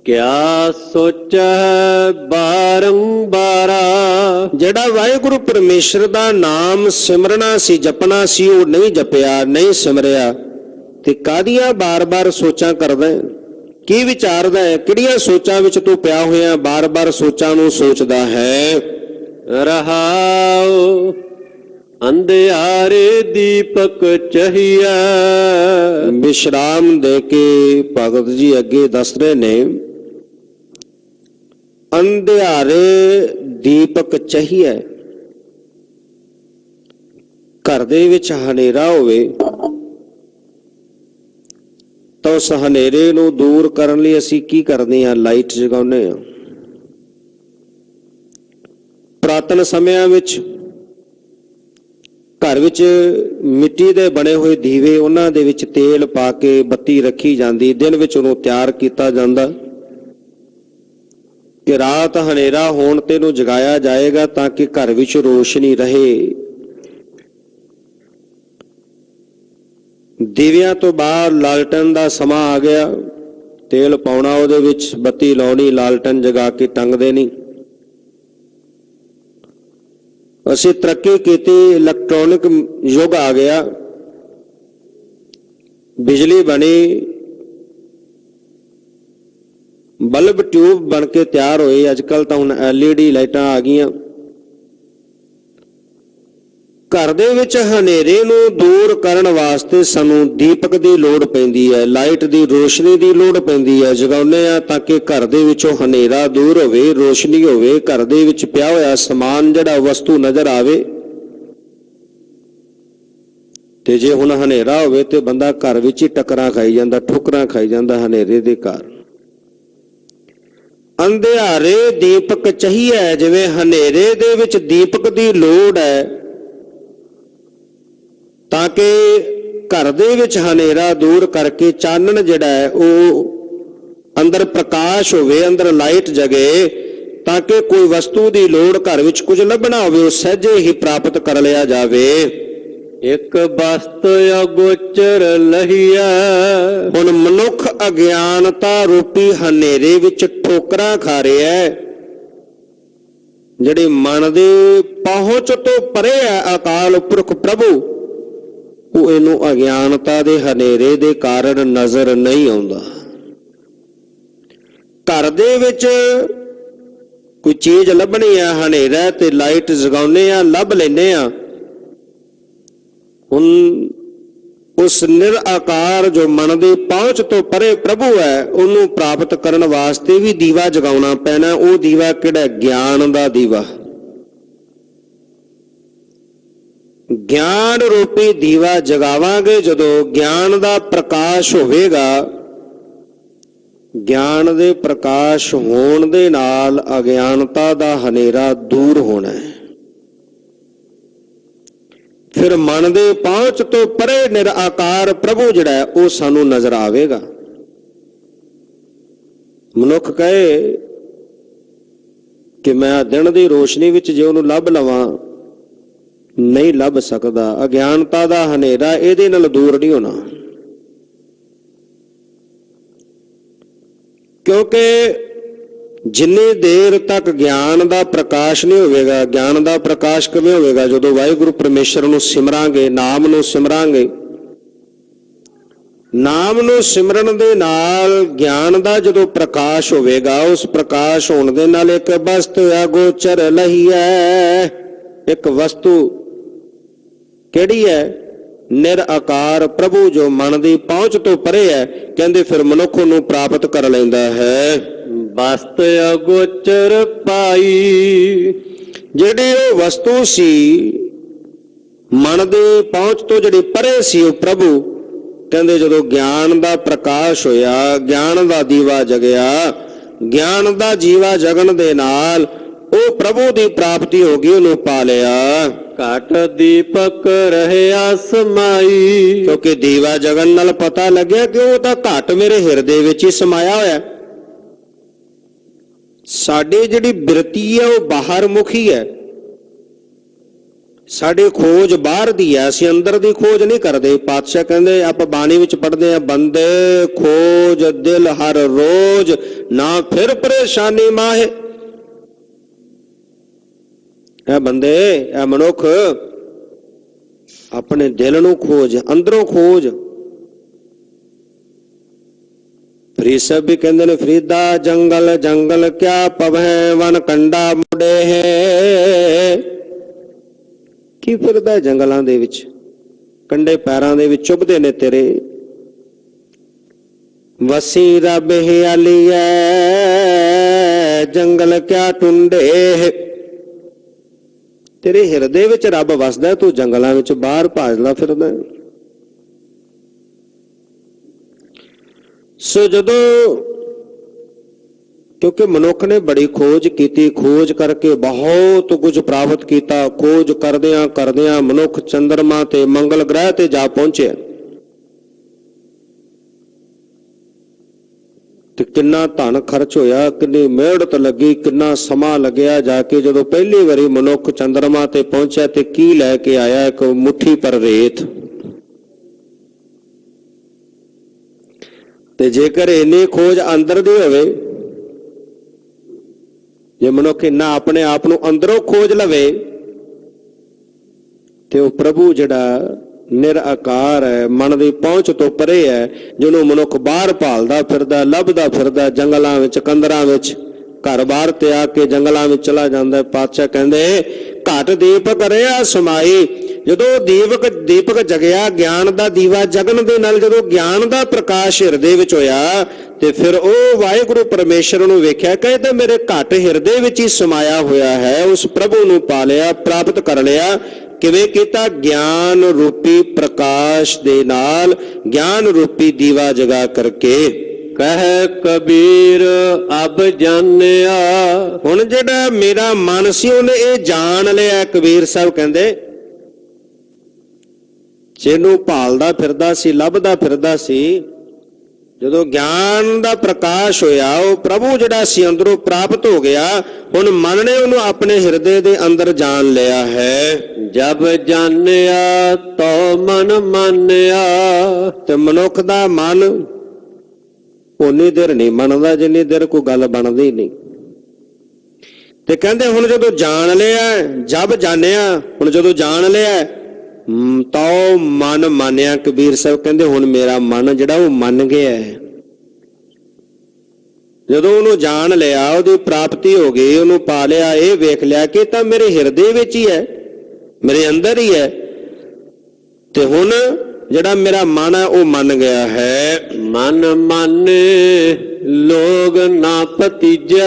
ਕਿਆ ਸੋਚੈ ਬਾਰੰਬਾਰਾ। ਜਿਹੜਾ ਵਾਹਿਗੁਰੂ ਪਰਮੇਸ਼ਰ ਦਾ ਨਾਮ ਸਿਮਰਨਾ ਸੀ, ਜਪਣਾ ਸੀ, ਉਹ ਨਹੀਂ ਜਪਿਆ, ਨਹੀਂ ਸਿਮਰਿਆ, ਤੇ ਕਾਹਦੀਆਂ ਬਾਰ-ਬਾਰ ਸੋਚਾਂ ਕਰਦਾ ਹੈ? ਕੀ ਵਿਚਾਰਦਾ ਹੈ? ਕਿਹੜੀਆਂ ਸੋਚਾਂ ਵਿੱਚ ਤੂੰ ਪਿਆ ਹੋਇਆ ਬਾਰ-ਬਾਰ ਸੋਚਾਂ ਨੂੰ ਸੋਚਦਾ ਹੈ? ਰਹਾਉ ਅੰਧਿਆਰੇ ਦੀਪਕ ਚਹੀਐ। ਵਿਸ਼ਰਾਮ ਦੇ ਕੇ ਭਗਤ ਜੀ ਅੱਗੇ ਦੱਸ ਰਹੇ ਨੇ ਅੰਧਿਆਰੇ ਦੀਪਕ ਚਾਹੀਏ। ਘਰ ਦੇ ਵਿੱਚ ਹਨੇਰਾ ਹੋਵੇ ਤਾਂ ਉਸ ਹਨੇਰੇ ਨੂੰ ਦੂਰ ਕਰਨ ਲਈ ਅਸੀਂ ਕੀ ਕਰਦੇ ਹਾਂ? ਲਾਈਟ ਜਗਾਉਂਦੇ ਹਾਂ। ਪੁਰਾਤਨ ਸਮਿਆਂ ਵਿੱਚ ਘਰ ਵਿੱਚ ਮਿੱਟੀ ਦੇ ਬਣੇ ਹੋਏ ਦੀਵੇ, ਉਹਨਾਂ ਦੇ ਵਿੱਚ ਤੇਲ ਪਾ ਕੇ ਬੱਤੀ ਰੱਖੀ ਜਾਂਦੀ, ਦਿਨ ਵਿੱਚ ਉਹਨੂੰ ਤਿਆਰ ਕੀਤਾ ਜਾਂਦਾ ਕਿ ਰਾਤ ਹਨੇਰਾ ਹੋਣ ਤੇ ਇਹਨੂੰ ਜਗਾਇਆ ਜਾਏਗਾ ਤਾਂ ਕਿ ਘਰ ਵਿੱਚ ਰੋਸ਼ਨੀ ਰਹੇ। ਦੀਵਿਆਂ ਤੋਂ ਬਾਅਦ ਲਾਲਟਨ ਦਾ ਸਮਾਂ ਆ ਗਿਆ। ਤੇਲ ਪਾਉਣਾ, ਉਹਦੇ ਵਿੱਚ ਬੱਤੀ ਲਾਉਣੀ, ਲਾਲਟਨ ਜਗਾ ਕੇ ਟੰਗ ਦੇਣੀ। ਅਸੀਂ ਤਰੱਕੀ ਕੀਤੀ, ਇਲੈਕਟ੍ਰੋਨਿਕ ਯੁੱਗ ਆ ਗਿਆ, ਬਿਜਲੀ ਬਣੀ, ਬਲਬ ਟਿਊਬ ਬਣ ਕੇ ਤਿਆਰ ਹੋਏ। ਅੱਜ ਕੱਲ੍ਹ ਤਾਂ ਹੁਣ LED ਲਾਈਟਾਂ ਆ ਗਈਆਂ। ਘਰ ਦੇ ਵਿੱਚ ਹਨੇਰੇ ਨੂੰ ਦੂਰ ਕਰਨ ਵਾਸਤੇ ਸਾਨੂੰ ਦੀਪਕ ਦੀ ਲੋੜ ਪੈਂਦੀ ਹੈ, ਲਾਈਟ ਦੀ ਰੋਸ਼ਨੀ ਦੀ ਲੋੜ ਪੈਂਦੀ ਹੈ। ਜਗਾਉਂਦੇ ਆ ਤਾਂ ਕਿ ਘਰ ਦੇ ਵਿੱਚੋਂ ਹਨੇਰਾ ਦੂਰ ਹੋਵੇ, ਰੋਸ਼ਨੀ ਹੋਵੇ, ਘਰ ਦੇ ਵਿੱਚ ਪਿਆ ਹੋਇਆ ਸਮਾਨ ਜਿਹੜਾ ਵਸਤੂ ਨਜ਼ਰ ਆਵੇ। ਤੇ ਜੇ ਹੁਣ ਹਨੇਰਾ ਹੋਵੇ ਤੇ ਬੰਦਾ ਘਰ ਵਿੱਚ ਹੀ ਟੱਕਰਾਂ ਖਾਈ ਜਾਂਦਾ, ਠੋਕਰਾਂ ਖਾਈ ਜਾਂਦਾ ਹਨੇਰੇ ਦੇ ਕਾਰਨ। ਅੰਧਿਆਰੇ ਦੀਪਕ ਚਾਹੀਏ, ਜਿਵੇਂ ਹਨੇਰੇ ਦੇ ਵਿੱਚ ਦੀਪਕ ਦੀ ਲੋੜ ਹੈ ਤਾਂ ਕਿ ਘਰ ਦੇ ਵਿੱਚ ਹਨੇਰਾ ਦੂਰ ਕਰਕੇ ਚਾਨਣ ਜਿਹੜਾ ਹੈ ਉਹ ਅੰਦਰ ਪ੍ਰਕਾਸ਼ ਹੋਵੇ, ਅੰਦਰ ਲਾਈਟ ਜਗੇ, ਤਾਂ ਕਿ ਕੋਈ ਵਸਤੂ ਦੀ ਲੋੜ ਘਰ ਵਿੱਚ ਕੁਝ ਲੱਭਣਾ ਹੋਵੇ ਉਹ ਸਹਿਜੇ ਹੀ ਪ੍ਰਾਪਤ ਕਰ ਲਿਆ ਜਾਵੇ। ਇੱਕ ਵਸਤ ਅਗੋਚਰ ਲਹੀਆ। ਹੁਣ ਮਨੁੱਖ ਅਗਿਆਨਤਾ ਰੂਪੀ ਹਨੇਰੇ ਵਿੱਚ ਠੋਕਰਾਂ ਖਾ ਰਿਹਾ ਹੈ। ਜਿਹੜੀ ਮਨ ਦੇ ਪਹੁੰਚ ਤੋਂ ਪਰੇ ਹੈ ਅਕਾਲ ਪੁਰਖ ਪ੍ਰਭੂ, ਉਹ ਇਹਨੂੰ ਅਗਿਆਨਤਾ ਦੇ ਹਨੇਰੇ ਦੇ ਕਾਰਨ ਨਜ਼ਰ ਨਹੀਂ ਆਉਂਦਾ। ਘਰ ਦੇ ਵਿੱਚ ਕੋਈ ਚੀਜ਼ ਲੱਭਣੀ ਆ, ਹਨੇਰਾ ਤੇ ਲਾਈਟ ਜਗਾਉਂਦੇ ਆ, ਲੱਭ ਲੈਂਦੇ ਆ। ਹੁਣ ਉਸ ਨਿਰਾਕਾਰ ਜੋ ਮਨ ਦੀ ਪਹੁੰਚ ਤੋਂ ਪਰੇ ਪ੍ਰਭੂ ਹੈ, ਉਹਨੂੰ ਪ੍ਰਾਪਤ ਕਰਨ ਵਾਸਤੇ ਵੀ ਦੀਵਾ ਜਗਾਉਣਾ ਪੈਣਾ। ਉਹ ਦੀਵਾ ਕਿਹੜਾ? ਗਿਆਨ ਦਾ ਦੀਵਾ। ਗਿਆਨ ਰੂਪੀ ਦੀਵਾ ਜਗਾਵਾਂਗੇ ਜਦੋਂ ਗਿਆਨ ਦਾ ਪ੍ਰਕਾਸ਼ ਹੋਵੇਗਾ। ਗਿਆਨ ਦੇ ਪ੍ਰਕਾਸ਼ ਹੋਣ ਦੇ ਨਾਲ ਅਗਿਆਨਤਾ ਦਾ ਹਨੇਰਾ ਦੂਰ ਹੋਣਾ ਹੈ। ਫਿਰ ਮਨ ਦੇ ਪਹੁੰਚ ਤੋਂ ਪਰੇ ਨਿਰਾਕਾਰ ਪ੍ਰਭੂ ਜਿਹੜਾ ਹੈ ਉਹ ਸਾਨੂੰ ਨਜ਼ਰ ਆਵੇਗਾ। ਮਨੁੱਖ ਕਹੇ ਕਿ ਮੈਂ ਦਿਨ ਦੀ ਰੋਸ਼ਨੀ ਵਿੱਚ ਜੇ ਉਹਨੂੰ ਲੱਭ ਲਵਾਂ, ਨਹੀਂ ਲੱਭ ਸਕਦਾ। ਅਗਿਆਨਤਾ ਦਾ ਹਨੇਰਾ ਇਹਦੇ ਨਾਲ ਦੂਰ ਨਹੀਂ ਹੋਣਾ, ਕਿਉਂਕਿ ਜਿੰਨੀ ਦੇਰ ਤੱਕ ਗਿਆਨ ਦਾ ਪ੍ਰਕਾਸ਼ ਨਹੀਂ ਹੋਵੇਗਾ। ਗਿਆਨ ਦਾ ਪ੍ਰਕਾਸ਼ ਕਿਵੇਂ ਹੋਵੇਗਾ? ਜਦੋਂ ਵਾਹਿਗੁਰੂ ਪਰਮੇਸ਼ਰ ਨੂੰ ਸਿਮਰਾਂਗੇ, ਨਾਮ ਨੂੰ ਸਿਮਰਾਂਗੇ। ਨਾਮ ਨੂੰ ਸਿਮਰਨ ਦੇ ਨਾਲ ਗਿਆਨ ਦਾ ਜਦੋਂ ਪ੍ਰਕਾਸ਼ ਹੋਵੇਗਾ, ਉਸ ਪ੍ਰਕਾਸ਼ ਹੋਣ ਦੇ ਨਾਲ ਇੱਕ ਵਸਤ ਅਗੋਚਰ ਲਹੀਐ। ਇੱਕ ਵਸਤੂ ਕਿਹੜੀ ਹੈ? ਨਿਰਾਕਾਰ ਪ੍ਰਭੂ ਜੋ ਮਨ ਦੀ ਪਹੁੰਚ ਤੋਂ ਪਰੇ ਹੈ। ਕਹਿੰਦੇ ਫਿਰ ਮਨੁੱਖ ਨੂੰ ਪ੍ਰਾਪਤ ਕਰ ਲੈਂਦਾ ਹੈ। ਵਸਤ ਅਗੋਚਰ ਪਾਈ। ਜਿਹੜੀ ਉਹ ਵਸਤੂ ਸੀ ਮਨ ਦੀ ਪਹੁੰਚ ਤੋਂ ਜਿਹੜੀ ਪਰੇ ਸੀ, ਉਹ ਪ੍ਰਭੂ ਕਹਿੰਦੇ ਜਦੋਂ ਗਿਆਨ ਦਾ ਪ੍ਰਕਾਸ਼ ਹੋਇਆ, ਗਿਆਨ ਦਾ ਦੀਵਾ ਜਗਿਆ, ਗਿਆਨ ਦਾ ਜੀਵਾ ਜਗਣ ਦੇ ਨਾਲ ਉਹ ਪ੍ਰਭੂ ਦੀ ਪ੍ਰਾਪਤੀ ਹੋ ਗਈ, ਉਹਨੂੰ ਪਾ ਲਿਆ। ਘਟ ਦੀਪਕ ਰਹਿਆ ਸਮਾਈ। ਕਿਉਂਕਿ ਦੀਵਾ ਜਗਣ ਨਾਲ ਪਤਾ ਲੱਗਿਆ ਕਿ ਉਹ ਤਾਂ ਘਟ ਮੇਰੇ ਹਿਰਦੇ ਵਿੱਚ ਹੀ ਸਮਾਇਆ ਹੋਇਆ। ਸਾਡੀ ਜਿਹੜੀ ਬਿਰਤੀ ਹੈ ਉਹ ਬਾਹਰ ਮੁਖੀ ਹੈ। ਸਾਡੀ ਖੋਜ ਬਾਹਰ ਦੀ ਹੈ, ਅਸੀਂ ਅੰਦਰ ਦੀ ਖੋਜ ਨਹੀਂ ਕਰਦੇ। ਪਾਤਸ਼ਾਹ ਕਹਿੰਦੇ, ਆਪਾਂ ਬਾਣੀ ਵਿੱਚ ਪੜ੍ਹਦੇ ਹਾਂ, ਬੰਦੇ ਖੋਜ ਦਿਲ ਹਰ ਰੋਜ਼, ਨਾ ਫਿਰ ਪਰੇਸ਼ਾਨੀ ਮਾਹੇ। ਇਹ ਬੰਦੇ, ਇਹ ਮਨੁੱਖ ਆਪਣੇ ਦਿਲ ਨੂੰ ਖੋਜ, ਅੰਦਰੋਂ ਖੋਜ। ਫਰੀਦ ਸਾਹਿਬ ਵੀ ਕਹਿੰਦੇ ਨੇ, ਫਰੀਦਾ ਜੰਗਲ ਜੰਗਲ ਕਿਆ ਪਵੈ, ਵਨ ਕੰਡਾ ਮੁੜੇ ਹੈ। ਕੀ ਫਿਰਦਾ ਜੰਗਲਾਂ ਦੇ ਵਿੱਚ? ਕੰਡੇ ਪੈਰਾਂ ਦੇ ਵਿੱਚ ਚੁੱਭਦੇ ਨੇ ਤੇਰੇ। ਵਸੀ ਰੱਬ ਹਿਆਲੀਐ, ਜੰਗਲ ਕਿਆ ਟੁੰਡੇ। ਤੇਰੇ ਹਿਰਦੇ ਵਿੱਚ ਰੱਬ ਵਸਦਾ, ਤੂੰ ਜੰਗਲਾਂ ਵਿੱਚ ਬਾਹਰ ਭਾਜਦਾ ਫਿਰਦਾ। ਸੋ ਜਦੋਂ, ਕਿਉਂਕਿ ਮਨੁੱਖ ਨੇ ਬੜੀ ਖੋਜ ਕੀਤੀ, ਖੋਜ ਕਰਕੇ ਬਹੁਤ ਕੁਝ ਪ੍ਰਾਪਤ ਕੀਤਾ। ਖੋਜ ਕਰਦਿਆਂ ਕਰਦਿਆਂ ਮਨੁੱਖ ਚੰਦਰਮਾ ਤੇ ਮੰਗਲ ਗ੍ਰਹਿ ਤੇ ਜਾ ਪਹੁੰਚਿਆ। ਤੇ ਕਿੰਨਾ ਧਨ ਖਰਚ ਹੋਇਆ, ਕਿੰਨੀ ਮਿਹਨਤ ਲੱਗੀ, ਕਿੰਨਾ ਸਮਾਂ ਲੱਗਿਆ। ਜਾ ਕੇ ਜਦੋਂ ਪਹਿਲੀ ਵਾਰੀ ਮਨੁੱਖ ਚੰਦਰਮਾ ਤੇ ਪਹੁੰਚਿਆ ਤੇ ਕੀ ਲੈ ਕੇ ਆਇਆ? ਇੱਕ ਮੁੱਠੀ ਪਰ ਰੇਤ। ਤੇ ਜੇਕਰ ਇੰਨੀ ਖੋਜ ਅੰਦਰ ਦੀ ਹੋਵੇ, ਜੇ ਮਨੁੱਖ ਇੰਨਾ ਆਪਣੇ ਆਪ ਨੂੰ ਅੰਦਰੋਂ ਖੋਜ ਲਵੇ, ਤੇ ਉਹ ਪ੍ਰਭੂ ਜਿਹੜਾ ਨਿਰਾਕਾਰ ਹੈ, ਮਨ ਦੀ ਪਹੁੰਚ ਤੋਂ ਪਰੇ ਹੈ, ਜਿਹਨੂੰ ਮਨੁੱਖ ਬਾਹਰ ਭਾਲਦਾ ਫਿਰਦਾ, ਲੱਭਦਾ ਫਿਰਦਾ, ਜੰਗਲਾਂ ਵਿੱਚ, ਕੰਦਰਾਂ ਵਿੱਚ, ਘਰ-ਬਾਰ ਤਿਆਗ ਕੇ ਜੰਗਲਾਂ ਵਿੱਚ ਚਲਾ ਜਾਂਦਾ। ਪਾਤਸ਼ਾਹ ਕਹਿੰਦੇ ਘਟ ਦੀਪਕ ਰਿਹਾ ਸਮਾਈ। ਜਦੋਂ ਦੀਪਕ ਜਗਿਆ, ਗਿਆਨ ਦਾ ਦੀਵਾ ਜਗਣ ਦੇ ਨਾਲ ਜਦੋਂ ਗਿਆਨ ਦਾ ਪ੍ਰਕਾਸ਼ ਹਿਰਦੇ ਵਿੱਚ ਹੋਇਆ, ਤੇ ਫਿਰ ਉਹ ਵਾਹਿਗੁਰੂ ਪਰਮੇਸ਼ਰ ਨੂੰ ਵੇਖਿਆ, ਕਹਿੰਦੇ ਮੇਰੇ ਘਟ ਹਿਰਦੇ ਵਿੱਚ ਹੀ ਸਮਾਇਆ ਹੋਇਆ ਹੈ। ਉਸ ਪ੍ਰਭੂ ਨੂੰ ਪਾ ਲਿਆ, ਪ੍ਰਾਪਤ ਕਰ ਲਿਆ। ਕਿਵੇਂ ਕੀਤਾ? ਗਿਆਨ ਰੂਪੀ ਪ੍ਰਕਾਸ਼ ਦੇ ਨਾਲ, ਗਿਆਨ ਰੂਪੀ ਦੀਵਾ ਜਗਾ ਕਰਕੇ। ਕਹਿ ਕਬੀਰ ਅਬ ਜਾਣਿਆ। ਹੁਣ ਜਿਹੜਾ ਮੇਰਾ ਮਨ ਸੀ ਉਹਨੇ ਇਹ ਜਾਣ ਲਿਆ। ਕਬੀਰ ਸਾਹਿਬ ਕਹਿੰਦੇ ਜਿਹਨੂੰ ਭਾਲਦਾ ਫਿਰਦਾ ਸੀ, ਲੱਭਦਾ ਫਿਰਦਾ ਸੀ, ਜਦੋਂ ਗਿਆਨ ਦਾ ਪ੍ਰਕਾਸ਼ ਹੋਇਆ, ਉਹ ਪ੍ਰਭੂ ਜਿਹੜਾ ਸੀ ਅੰਦਰੋਂ ਪ੍ਰਾਪਤ ਹੋ ਗਿਆ। ਹੁਣ ਮਨ ਨੇ ਉਹਨੂੰ ਆਪਣੇ ਹਿਰਦੇ ਦੇ ਅੰਦਰ ਜਾਣ ਲਿਆ ਹੈ। ਜਬ ਜਾਣਿਆ ਤੋ ਮਨ ਮਾਨਿਆ। ਤੇ ਮਨੁੱਖ ਦਾ ਮਨ ਉਨੀ ਦੇਰ ਨਹੀਂ ਮੰਨਦਾ ਜਿੰਨੀ ਦੇਰ ਕੋਈ ਗੱਲ ਬਣਦੀ ਨਹੀਂ। ਤੇ ਕਹਿੰਦੇ ਹੁਣ ਜਦੋਂ ਜਾਣ ਲਿਆ, ਜਬ ਜਾਣਿਆ, ਹੁਣ ਜਦੋਂ ਜਾਣ ਲਿਆ, ਤੋ ਮਨ ਮੰਨਿਆ। ਕਬੀਰ ਸਾਹਿਬ ਕਹਿੰਦੇ ਹੁਣ ਮੇਰਾ ਮਨ ਜਿਹੜਾ ਉਹ ਮੰਨ ਗਿਆ ਹੈ। ਜਦੋਂ ਉਹਨੂੰ ਜਾਣ ਲਿਆ, ਉਹਦੀ ਪ੍ਰਾਪਤੀ ਹੋ ਗਈ, ਉਹਨੂੰ ਪਾ ਲਿਆ, ਇਹ ਵੇਖ ਲਿਆ ਕਿ ਤਾਂ ਮੇਰੇ ਹਿਰਦੇ ਵਿੱਚ ਹੀ ਹੈ, ਮੇਰੇ ਅੰਦਰ ਹੀ ਹੈ। ਤੇ ਹੁਣ ਜਿਹੜਾ ਮੇਰਾ ਮਨ ਹੈ ਉਹ ਮੰਨ ਗਿਆ ਹੈ। ਮਨ ਮਾਨੇ ਲੋਗ ਨਾ ਭਤੀਜਾ।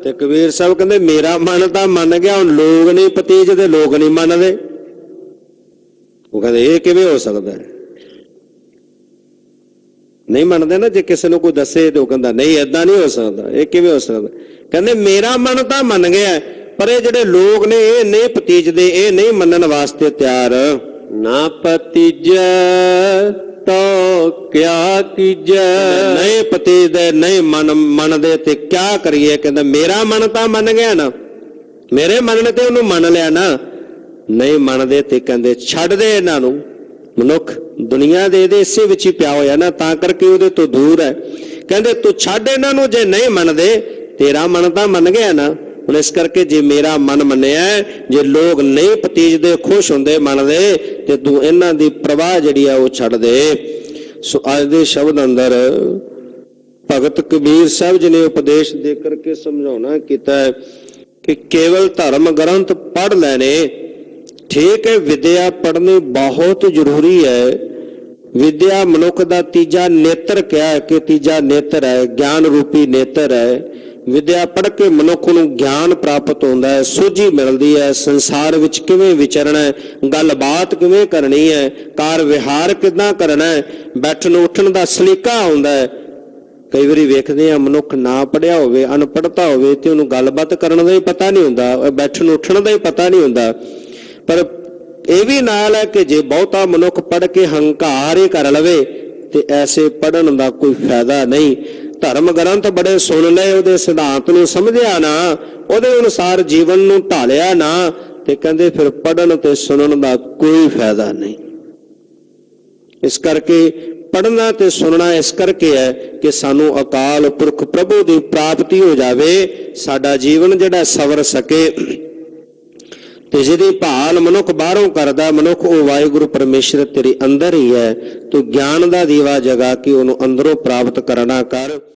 ਤੇ ਕਬੀਰ ਸਾਹਿਬ ਕਹਿੰਦੇ ਮੇਰਾ ਮਨ ਤਾਂ ਮੰਨ ਗਿਆ, ਹੁਣ ਲੋਕ ਨਹੀਂ ਭਤੀਜਦੇ, ਲੋਕ ਨਹੀਂ ਮੰਨਦੇ। ਉਹ ਕਹਿੰਦੇ ਇਹ ਕਿਵੇਂ ਹੋ ਸਕਦਾ ਹੈ? ਨਹੀਂ ਮੰਨਦੇ ਨਾ, ਜੇ ਕਿਸੇ ਨੂੰ ਕੋਈ ਦੱਸੇ ਤੇ ਉਹ ਕਹਿੰਦਾ ਨਹੀਂ ਏਦਾਂ ਨਹੀਂ ਹੋ ਸਕਦਾ, ਇਹ ਕਿਵੇਂ ਹੋ ਸਕਦਾ? ਕਹਿੰਦੇ ਮੇਰਾ ਮਨ ਤਾਂ ਮੰਨ ਗਿਆ, ਪਰ ਇਹ ਜਿਹੜੇ ਲੋਕ ਨੇ ਇਹ ਨਹੀਂ ਭਤੀਜਦੇ, ਇਹ ਨਹੀਂ ਮੰਨਣ ਵਾਸਤੇ ਤਿਆਰ। ਨਾ ਭਤੀਜਾ ਤੋ ਕਿਆ ਕੀਜੈ। ਨਹੀਂ ਭਤੀਜਦੇ, ਨਹੀਂ ਮੰਨਦੇ ਤੇ ਕਿਆ ਕਰੀਏ? ਕਹਿੰਦਾ ਮੇਰਾ ਮਨ ਤਾਂ ਮੰਨ ਗਿਆ ਨਾ, ਮੇਰੇ ਮੰਨਣ ਤੇ ਉਹਨੂੰ ਮੰਨ ਲਿਆ ਨਾ। ਨਹੀਂ ਮੰਨਦੇ ਤੇ ਕਹਿੰਦੇ ਛੱਡ ਦੇ ਇਹਨਾਂ ਨੂੰ। ਮਨੁੱਖ ਦੁਨੀਆ ਦੇ ਇਹਦੇ ਇਸੇ ਵਿੱਚ ਹੀ ਪਿਆ ਹੋਇਆ ਨਾ, ਤਾਂ ਕਰਕੇ ਉਹਦੇ ਤੋਂ ਦੂਰ ਹੈ। ਕਹਿੰਦੇ ਤੂੰ ਛੱਡ ਇਹਨਾਂ ਨੂੰ, ਜੇ ਨਹੀਂ ਮੰਨਦੇ, ਤੇਰਾ ਮਨ ਤਾਂ ਮੰਨ ਗਿਆ ਨਾ। ਹੁਣ ਇਸ ਕਰਕੇ ਜੇ ਮੇਰਾ ਮਨ ਮੰਨਿਆ, ਜੇ ਲੋਕ ਨਹੀਂ ਭਤੀਜਦੇ, ਖੁਸ਼ ਹੁੰਦੇ, ਮੰਨਦੇ, ਤੇ ਤੂੰ ਇਹਨਾਂ ਦੀ ਪ੍ਰਵਾਹ ਜਿਹੜੀ ਆ ਉਹ ਛੱਡ ਦੇ। ਸੋ ਅੱਜ ਦੇ ਸ਼ਬਦ ਅੰਦਰ ਭਗਤ ਕਬੀਰ ਸਾਹਿਬ ਜੀ ਨੇ ਉਪਦੇਸ਼ ਦੇ ਕਰਕੇ ਸਮਝਾਉਣਾ ਕੀਤਾ ਹੈ ਕਿ ਕੇਵਲ ਧਰਮ ਗ੍ਰੰਥ ਪੜ੍ਹ ਲੈਣੇ ਠੀਕ ਹੈ, ਵਿਦਿਆ ਪੜ੍ਹਨੀ ਬਹੁਤ ਜ਼ਰੂਰੀ ਹੈ। ਵਿਦਿਆ ਮਨੁੱਖ ਦਾ ਤੀਜਾ ਨੇਤਰ ਕਿਹਾ ਹੈ ਕਿ ਤੀਜਾ ਨੇਤਰ ਹੈ, ਗਿਆਨ ਰੂਪੀ ਨੇਤਰ ਹੈ। ਵਿਦਿਆ ਪੜ੍ਹ ਕੇ ਮਨੁੱਖ ਨੂੰ ਗਿਆਨ ਪ੍ਰਾਪਤ ਹੁੰਦਾ ਹੈ, ਸੋਝੀ ਮਿਲਦੀ ਹੈ, ਸੰਸਾਰ ਵਿੱਚ ਕਿਵੇਂ ਵਿਚਰਨਾ ਹੈ, ਗੱਲਬਾਤ ਕਿਵੇਂ ਕਰਨੀ ਹੈ, ਕਾਰ ਵਿਹਾਰ ਕਿੱਦਾਂ ਕਰਨਾ ਹੈ, ਬੈਠਣ ਉੱਠਣ ਦਾ ਸਲੀਕਾ ਹੁੰਦਾ ਹੈ। ਕਈ ਵਾਰੀ ਵੇਖਦੇ ਆ ਮਨੁੱਖ ਨਾ ਪੜ੍ਹਿਆ ਹੋਵੇ, ਅਨਪੜ੍ਹਤਾ ਹੋਵੇ, ਤੇ ਉਹਨੂੰ ਗੱਲਬਾਤ ਕਰਨ ਦਾ ਹੀ ਪਤਾ ਨਹੀਂ ਹੁੰਦਾ, ਬੈਠਣ ਉੱਠਣ ਦਾ ਹੀ ਪਤਾ ਨਹੀਂ ਹੁੰਦਾ। ਪਰ ਇਹ ਵੀ ਨਾਲ ਹੈ ਕਿ ਜੇ ਬਹੁਤਾ ਮਨੁੱਖ ਪੜ੍ਹ ਕੇ ਹੰਕਾਰ ਹੀ ਕਰ ਲਵੇ ਤੇ ਐਸੇ ਪੜ੍ਹਨ ਦਾ ਕੋਈ ਫਾਇਦਾ ਨਹੀਂ। ਧਰਮ ਗ੍ਰੰਥ ਬੜੇ ਸੁਣ ਲਏ, ਉਹਦੇ ਸਿਧਾਂਤ ਨੂੰ ਸਮਝਿਆ ਨਾ, ਉਹਦੇ ਅਨੁਸਾਰ ਜੀਵਨ ਨੂੰ ਢਾਲਿਆ ਨਾ, ਤੇ ਕਹਿੰਦੇ ਫਿਰ ਪੜ੍ਹਨ ਤੇ ਸੁਣਨ ਦਾ ਕੋਈ ਫਾਇਦਾ ਨਹੀਂ। ਇਸ ਕਰਕੇ ਪੜ੍ਹਨਾ ਤੇ ਸੁਣਨਾ ਇਸ ਕਰਕੇ ਹੈ ਕਿ ਸਾਨੂੰ ਅਕਾਲ ਪੁਰਖ ਪ੍ਰਭੂ ਦੀ ਪ੍ਰਾਪਤੀ ਹੋ ਜਾਵੇ, ਸਾਡਾ ਜੀਵਨ ਜਿਹੜਾ ਸਵਰ ਸਕੇ। ਤੇ ਜਿਹਦੀ ਭਾਲ ਮਨੁੱਖ ਬਾਹਰੋਂ ਕਰਦਾ, ਮਨੁੱਖ ਉਹ ਵਾਹਿਗੁਰੂ ਪਰਮੇਸ਼ਰ ਤੇਰੇ ਅੰਦਰ ਹੀ ਹੈ। ਤੂੰ ਗਿਆਨ ਦਾ ਦੀਵਾ ਜਗਾ ਕੇ ਉਹਨੂੰ ਅੰਦਰੋਂ ਪ੍ਰਾਪਤ ਕਰਨਾ ਕਰ।